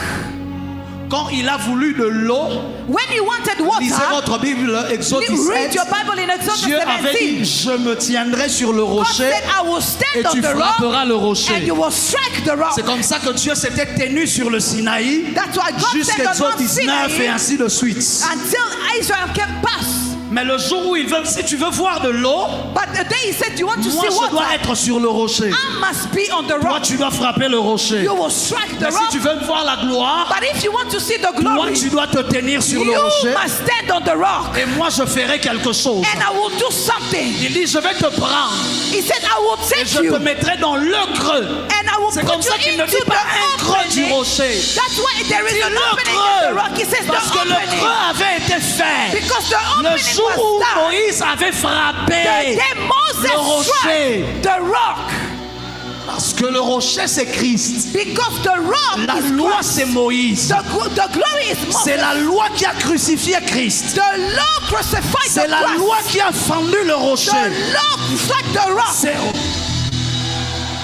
Quand il a voulu de l'eau, When he wanted lisez water, votre Bible, Exode read 17, your Bible in Exodus Dieu avait dit, 17. je me tiendrai sur le God rocher said, I will et stand on tu the rock frapperas le and rocher. you will strike the rock. C'est comme ça que Dieu s'était tenu sur le Sinaï That's why God jusqu'à said on Exode Mount 19 et Sinai ainsi de suite. until Israel can pass. Mais le jour où il veut, si tu veux voir de l'eau, But the day he said you want to moi see je dois water, être sur le rocher. I must be on the Toi rock. tu dois frapper le rocher. You will strike the Mais si rock. tu veux voir la gloire, But if you want to see the toi glory, tu dois te tenir sur you le rocher. must stand on the rock. Et moi je ferai quelque chose. And I will do something. Il dit, je vais te prendre He said, I will et take je you te mettrai dans le creux. and I will C'est put comme ça qu'il you ne dit into pas un the creux du opening. rocher. That's why there is C'est an le opening in the creux. rock. He says Parce the que le opening. creux avait été fait. Because the Le opening jour où was done. Moïse avait The frappé day le Moses rocher. struck the rock. Parce que le rocher c'est Christ. Because the rock La is loi Christ. c'est Moïse. The glory is Moses. C'est la loi qui a crucifié Christ. The law crucified C'est the la Christ. loi qui a fendu le rocher. The law struck the rock. C'est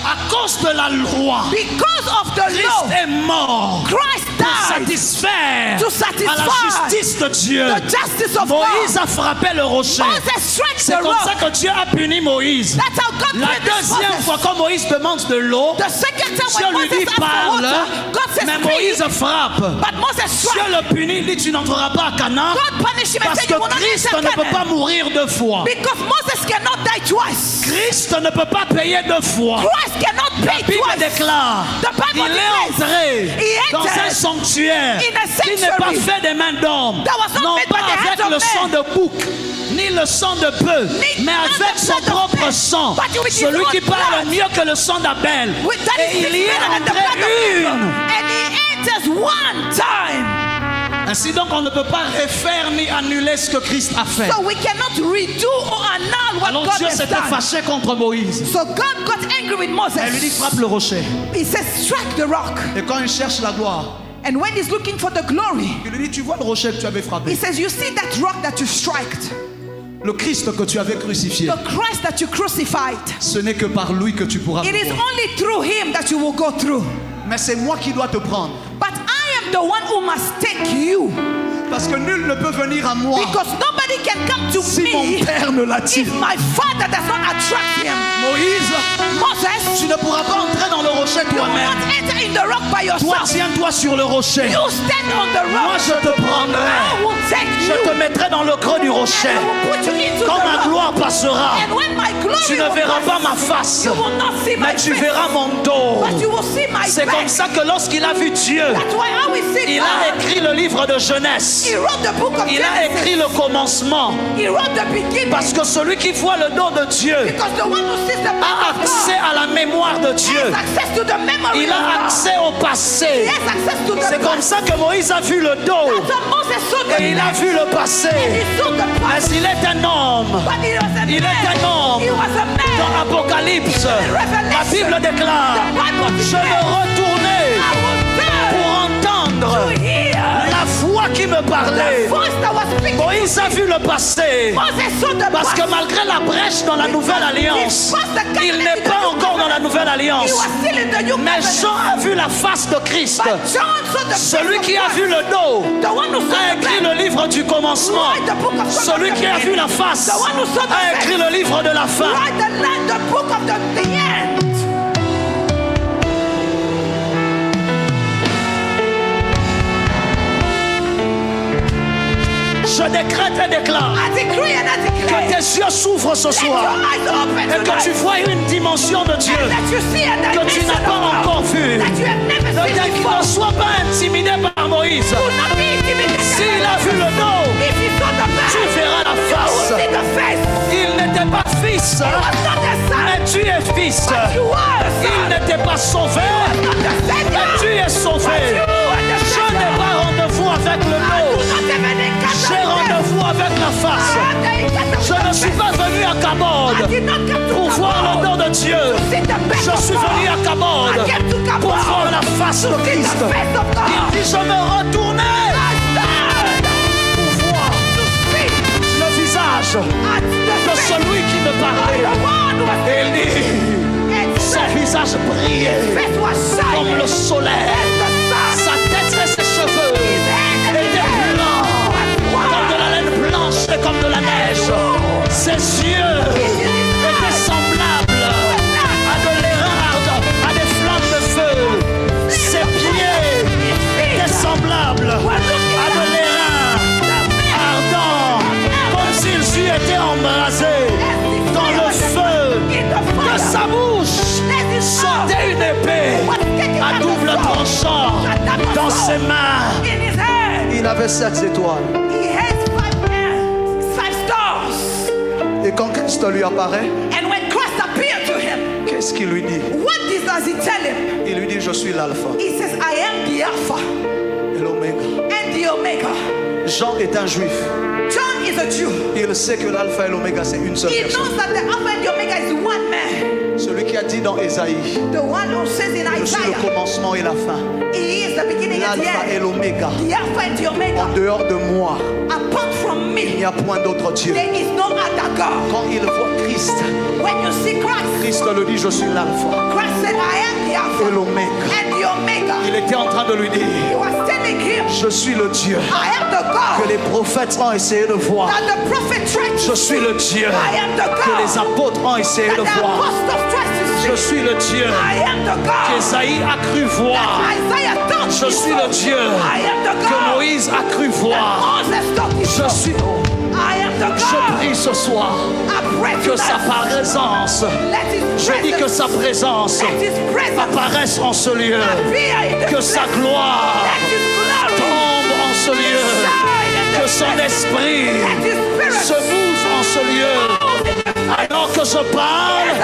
à cause de la loi. Because of the Christ law, est mort Christ pour died satisfaire to satisfy à la justice de Dieu. the justice of Moïse God. a frappé le rocher. Moses struck C'est the comme ça rock. que Dieu a puni Moïse. That's how God La punished deuxième Moses. fois, quand Moïse demande de l'eau, The second time Dieu when lui dit Moses asked for parle, water, God says mais speak. Moïse frappe. But Moses Dieu struck. le punit, il dit tu n'entreras pas à Canaan God punished him and parce said you will que not Christ enter ne peut pas Canaan. mourir deux fois. Because Moses cannot die twice. Christ ne peut pas payer deux fois. Christ cannot pay La Bible twice. déclare The Bible il est declares entré he dans entered un sanctuaire in a qui n'est pas sanctuary fait des mains d'hommes, that was not non made pas by the hands avec of le sang men. de bouc ni le sang de bœuf, Ni- mais not avec the son blood of propre men, sang, but with his celui qui own parle blood. mieux que le sang d'Abel. That Et is il y est greater than the entré blood of une. Abel. And he enters one time. Ainsi donc on ne peut pas refaire ni annuler ce que Christ a fait. So we cannot redo or annul what Alors God Dieu has s'était done. fâché contre Moïse. So God got angry with Moses. Elle lui dit frappe le rocher. He says, strike the rock. Et quand il cherche la gloire, And when he's looking for the glory, il lui dit tu vois le rocher que tu avais he frappé, says, you see that rock that you struck, le Christ que tu avais crucifié, the Christ that you crucified. ce n'est que par lui que tu pourras It is me voir. only through him that you will go through. Mais c'est moi qui dois te prendre. But I am the one who must take you. Parce que nul ne peut venir à moi Because nobody can come to si mon me Père ne l'attire. if my Father does not attract him. Moïse, Moses, tu ne pourras pas entrer dans le rocher you will toi-même. not enter in the rock by Toi, yourself. tiens-toi sur le rocher. You stand on the Moi, rock. je te prendrai. I will take Je you. te mettrai dans le creux du rocher. And I will put you into Quand the ma rock. gloire passera, And when my glory tu ne will verras pass, pas ma face, you will not see my mais tu face, verras mon dos. but you will see my C'est back. comme ça que lorsqu'il a vu Dieu, That's why I will see il God. a écrit le livre de Genèse. He wrote the book of Il a Genesis. écrit le commencement. He wrote the beginning. Parce que celui qui voit le dos de Dieu Because the one who sees the a back of accès God à la mémoire de Dieu. has access to the memory Il of a God. accès au He passé. has access to the C'est comme past. ça que Moïse a vu le dos So Moses saw the et il a past. vu le passé. He saw the Mais past. il est un homme. But he was a Il man. est un homme. He was a Dans man. Apocalypse, la Bible déclare: je me retournai I was there pour entendre to hear la voix qui me the parlait. voice that was speaking. Moïse a vu le passé. Moses saw the Parce que past. malgré la brèche dans la nouvelle alliance, il n'est pas encore dans la nouvelle alliance. He was still in the new Mais covenant. Jean a vu la face de Christ. But John saw the Celui face qui of a God. vu le dos The one who saw a the écrit back. le livre du commencement. Write the book of Celui qui a vu la face The one who saw the a face. écrit le livre de la fin. Write the book of the end. Je décrète et déclare I decree and I que declare. tes yeux s'ouvrent ce Let your soir eyes open et que tu tonight. vois une dimension de Dieu And that you see a que tu dimension n'as of pas God encore vue. that you have never seen before. Ne sois pas intimidé par Moïse. Do not be intimidated. S'il a vu le dos, If you saw the back, tu verras la you will face. see the face. Il n'était pas fils, He was not the son. mais tu es fils. You are the Il son. n'était pas sauvé, Not the savior. mais tu es sauvé. You are the Je savior. n'ai pas rendez-vous avec le I do dos. not have an encounter J'ai with them. rendez-vous avec la I face. have the encounter with Je ne the suis face. pas venu à I Kabod did not come to pour voir le Kabod dos de Dieu. to see the back Je of suis God. venu à Kabod I came to Kabod pour voir la face de to see Christ. the face of God. Il dit: je me retournais I stand pour voir to see le visage at de the face celui qui me of parlait. the one who was Et il dit: and son said, visage brillait face was comme shining le soleil. as the sun. Sa tête et ses cheveux étaient blancs comme de la laine blanche et comme de la neige. Ses yeux étaient semblables à de l'airain ardent, à des flammes de feu. Ses pieds étaient semblables à de l'airain ardent, comme s'ils eussent été embrasés dans le feu. De sa bouche sortait une épée à double tranchant dans ses mains. In his hand, Il avait 7 étoiles. he has 5 stars. Et quand Christ lui apparaît, And when Christ appeared to him, qu'est-ce qu'il lui dit? what does he tell him? Il lui dit: je suis l'alpha He says, I am the Alpha et l'oméga. and the Omega. Jean est un juif. John is a Jew. Il sait que l'alpha et l'oméga c'est une seule He personne. knows that the Alpha and the Omega is one man. Celui qui a dit dans Ésaïe: The one who says in je suis le Isaiah, commencement et la fin, he is the beginning and the l'alpha et end. l'oméga. The Alpha and the Omega. En dehors de moi, Apart from il n'y me, a point d'autre Dieu. there is no other God. Quand il voit Christ, When you see Christ, Christ le dit: je suis l'alpha Christ said, I am the et Alpha l'oméga. and the Omega. Il était en train de lui dire: He was telling him, je suis le Dieu I am the que God les prophètes ont essayé de voir. that the prophet tried Je to suis see. le Dieu I am the que les God apôtres ont essayé that de the voir. apostles tried to Je see. suis le Dieu I am the God qu'Ésaïe a cru voir. that Isaiah thought Je he suis saw. le Dieu I am the que God Moïse a cru that voir. Moses thought he Je saw. suis. I am the Je God. prie ce soir I pray que sa tonight. présence, Let his je dis que presence, sa présence let his presence apparaisse en ce lieu. appear in the Que place. sa gloire Let his glory tombe en ce lieu. shine in the Que son place. esprit Let his spirit se move en ce lieu. move in the place. Alors que je parle,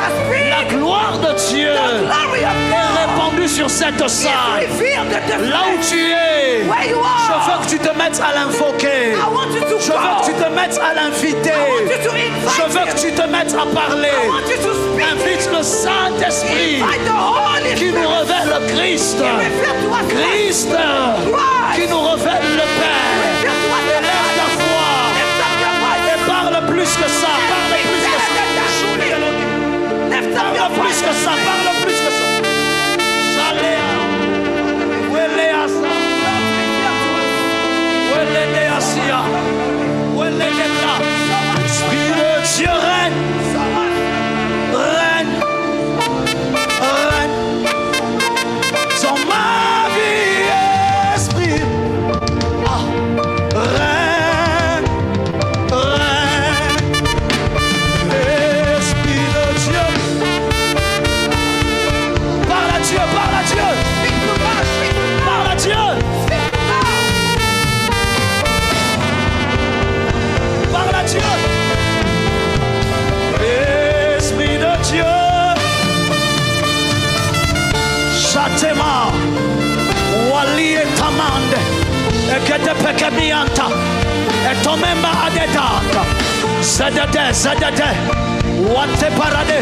la gloire de Dieu The glory of est God répandue sur cette is salle. revealed in the Là où place. tu es, Where you je are. veux que tu te mettes à l'invoquer. I want you to Je veux que tu go. te mettes à I want l'inviter. you to invite Je veux que him. tu te mettes à parler. I want you to speak. Invite le Saint-Esprit Invite the Holy qui nous Spirit. révèle le Christ. He revealed to us Christ Christ. qui nous révèle le Père. Revealed to us the Élève ta Father. voix Lift up your voice. et parle plus que ça. Parle plus que ça. Lift up your Parle plus voice. que ça. Parle plus que ça. Shaléa. Ouéléa ça. Ouéléa Sia. Esprit de Dieu règne. Règne. Règne. Dans ma vie, esprit. Ah. Règne. Règne. Esprit de Dieu. Parle à Dieu, parle à Dieu. Parle à Dieu. Parle à Dieu. Esprit de Dieu. Chatema. Wali etamande. Ekete pekemianta. Etomemba adedata. Zedede, zedede. Wante parade.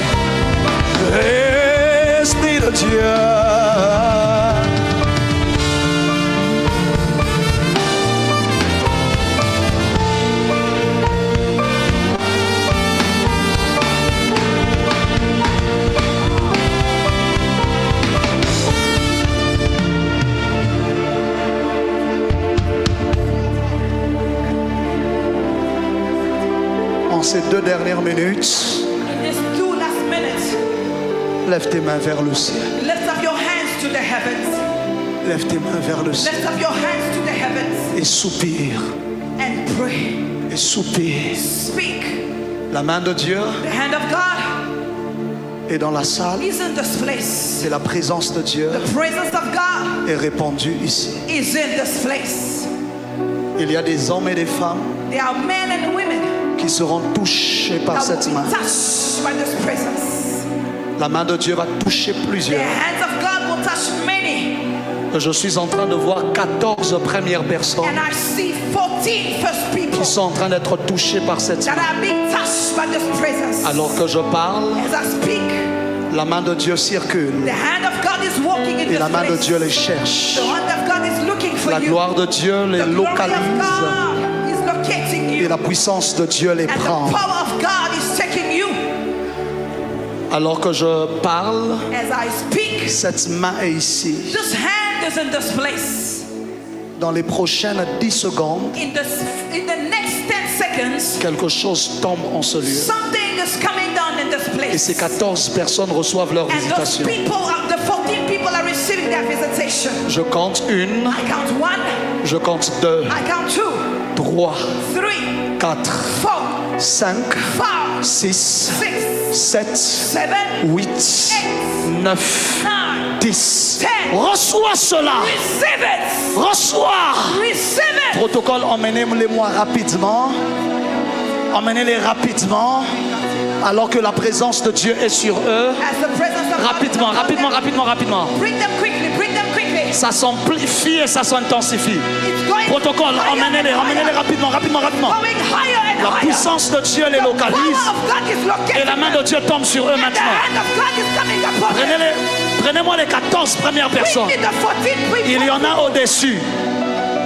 Esprit de Dieu. En ces 2 dernières minutes, In these 2 last minutes, lève tes mains vers le ciel. lift up your hands to the heavens. Lève tes mains vers le ciel. Lift up your hands to the heavens Et soupire. and pray. Et soupire. Speak. La main de Dieu The hand of God est dans la salle. is in this place. Et la présence de Dieu The presence of God est répandue ici. is in this place. Il y a des hommes et des femmes There are men and women qui seront touchés par that cette will main. be touched by this presence. La main de Dieu va toucher The plusieurs. hands of God will touch many. Je suis en train de voir 14 premières personnes And I see 14 first people qui sont en train d'être touchées par cette that main. are being touched by this presence. Alors que je parle, As I speak, la main de Dieu circule the hand of God is walking in et this la main de place. Dieu les cherche. The hand of God is looking for La you. gloire de Dieu les The glory of localise God is locating you. et la puissance de Dieu les And the prend. power of God is taking you. Alors que je parle, As I speak, cette main est ici. this hand is in this place. Dans les prochaines 10 secondes, In the next 10 seconds, quelque chose tombe en ce lieu. something is coming down in this Et ces place. 14 personnes reçoivent leur And those visitation. people, the 14 people are receiving their visitation. Je compte 1, I count 1, je compte 2, I count 2, 3, 3, 4, 4, 5, 5, 6, 6, 7, 7, 8, 9, 9, 10. 10. Reçois cela. Receive it. Reçois. Receive it. Protocole, emmenez-les-moi rapidement. Emmenez-les rapidement. Alors que la présence de Dieu est sur eux. As the presence of God Rapidement, is upon rapidement, them, rapidement, rapidement. Bring them quickly, bring them quickly. Ça s'amplifie et ça s'intensifie. It's going Protocole, higher emmenez-les, and emmenez-les higher. rapidement, rapidement, rapidement. Going higher and La higher. puissance de Dieu les The localise. power of God is locating Et la main de Dieu tombe sur eux them. And the maintenant. hand of God is coming upon them. Prenez-moi les 14 premières personnes. Quickly, the 14 people. Il y en a au-dessus.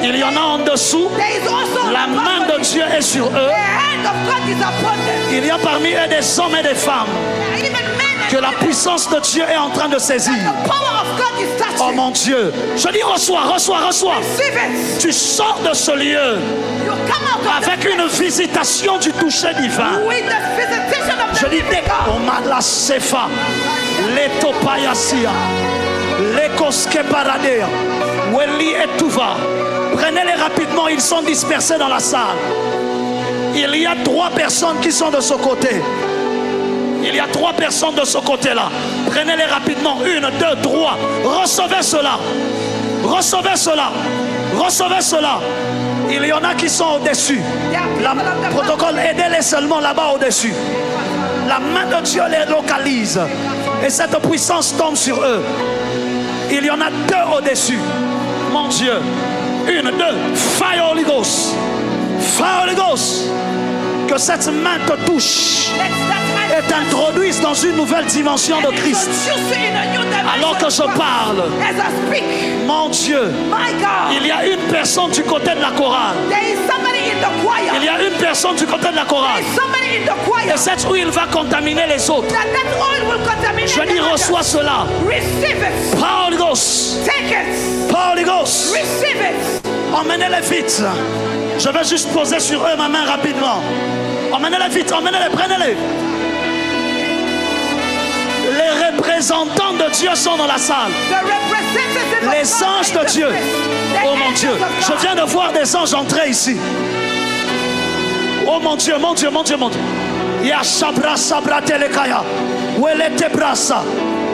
Il y en a en dessous. There is also La main de Dieu est sur eux. The hand of God is upon them. Il y a parmi eux des hommes et des femmes Even men que la puissance de Dieu est en train de saisir. the power of God is Oh touching. mon Dieu. Je dis reçois, reçois, reçois. Receive it. Tu sors de ce lieu You come out of avec une visitation du toucher divin. with the visitation of Je the dis living God. Omala Sefa, Letopayasia, Lekoske Paradea, Weli et Tuva. Prenez-les rapidement, ils sont dispersés dans la salle. Il y a 3 personnes qui sont de ce côté. Il y a 3 personnes de ce côté-là. Prenez-les rapidement. 1, 2, 3. Recevez cela. Recevez cela. Recevez cela. Il y en a qui sont au-dessus. Le protocole, aidez-les seulement là-bas au-dessus. La main de Dieu les localise. Et cette puissance tombe sur eux. Il y en a 2 au-dessus. Mon Dieu. 1, 2. Fire Holy Ghost. Fire Holy Ghost. Que cette main te touche Let that et t'introduise dans une nouvelle dimension de Christ. Alors que je parle, As I speak, mon Dieu, my God, il y a une personne du côté de la chorale. there is somebody in the choir. Il y a une personne du côté de la There chorale. is somebody in the choir. Et cette huile va contaminer les autres. That oil will contaminate Je dis the reçois cela. Receive it. Power Holy Ghost. Take it. Power Holy Ghost. Receive it. Emmenez-les vite. Je vais juste poser sur eux ma main rapidement. Emmenez-les vite, emmenez-les, prenez-les. Les représentants de Dieu sont dans la salle. Les anges de Dieu. Oh mon Dieu, je viens de voir des anges entrer ici. Oh mon Dieu, mon Dieu, mon Dieu, mon Dieu. Ya sabra sabra telekaya. Wele te brasa.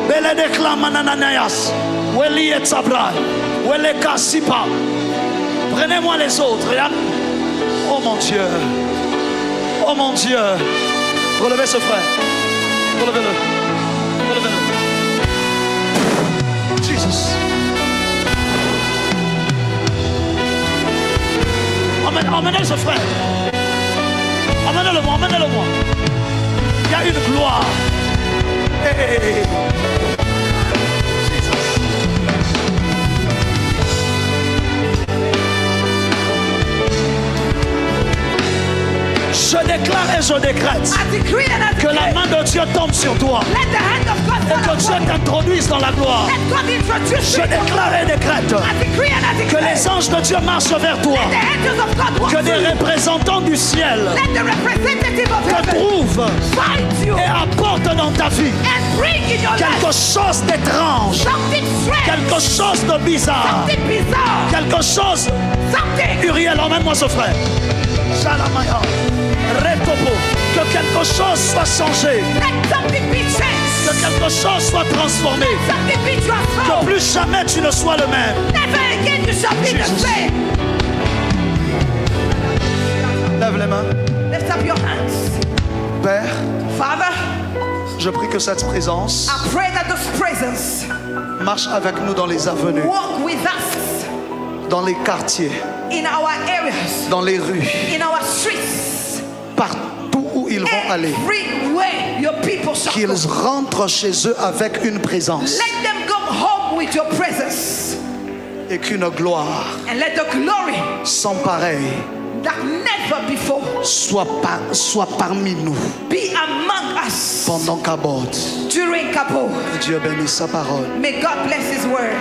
Bele declama nananayas. Weli et sabra. Wele kasipa. Prenez-moi les autres. Oh mon Dieu. Oh mon Dieu. Relevez ce frère. Relevez-le. Relevez-le. Jesus. Emmenez ce frère. Emmenez-le-moi, emmenez-le-moi. Il y a une gloire. Hey. Je déclare et je décrète que la main de Dieu tombe sur toi et que Dieu t'introduise dans la gloire. Je déclare et décrète que les anges de Dieu marchent vers toi, que des représentants du ciel te trouvent et apportent dans ta vie quelque chose d'étrange, quelque chose de bizarre, quelque chose. Uriel, emmène-moi ce frère. Shalamaya, Retopo, que quelque chose soit changé, que quelque chose soit transformé, que plus jamais tu ne sois le même. Jesus. Lève les mains. Lift up your hands. Père, Father, je prie que cette présence I pray that this presence marche avec nous dans les avenues, walk with us dans les quartiers, in our areas, dans les rues, in our streets, partout où ils vont aller, everywhere your people shall qu'ils go. rentrent chez eux avec une présence Let them go home with your presence, et qu'une gloire and let the glory sans pareil that never before soit parmi nous be among us pendant qu'aborde. during Kabul. Dieu bénisse sa parole. May God bless His word.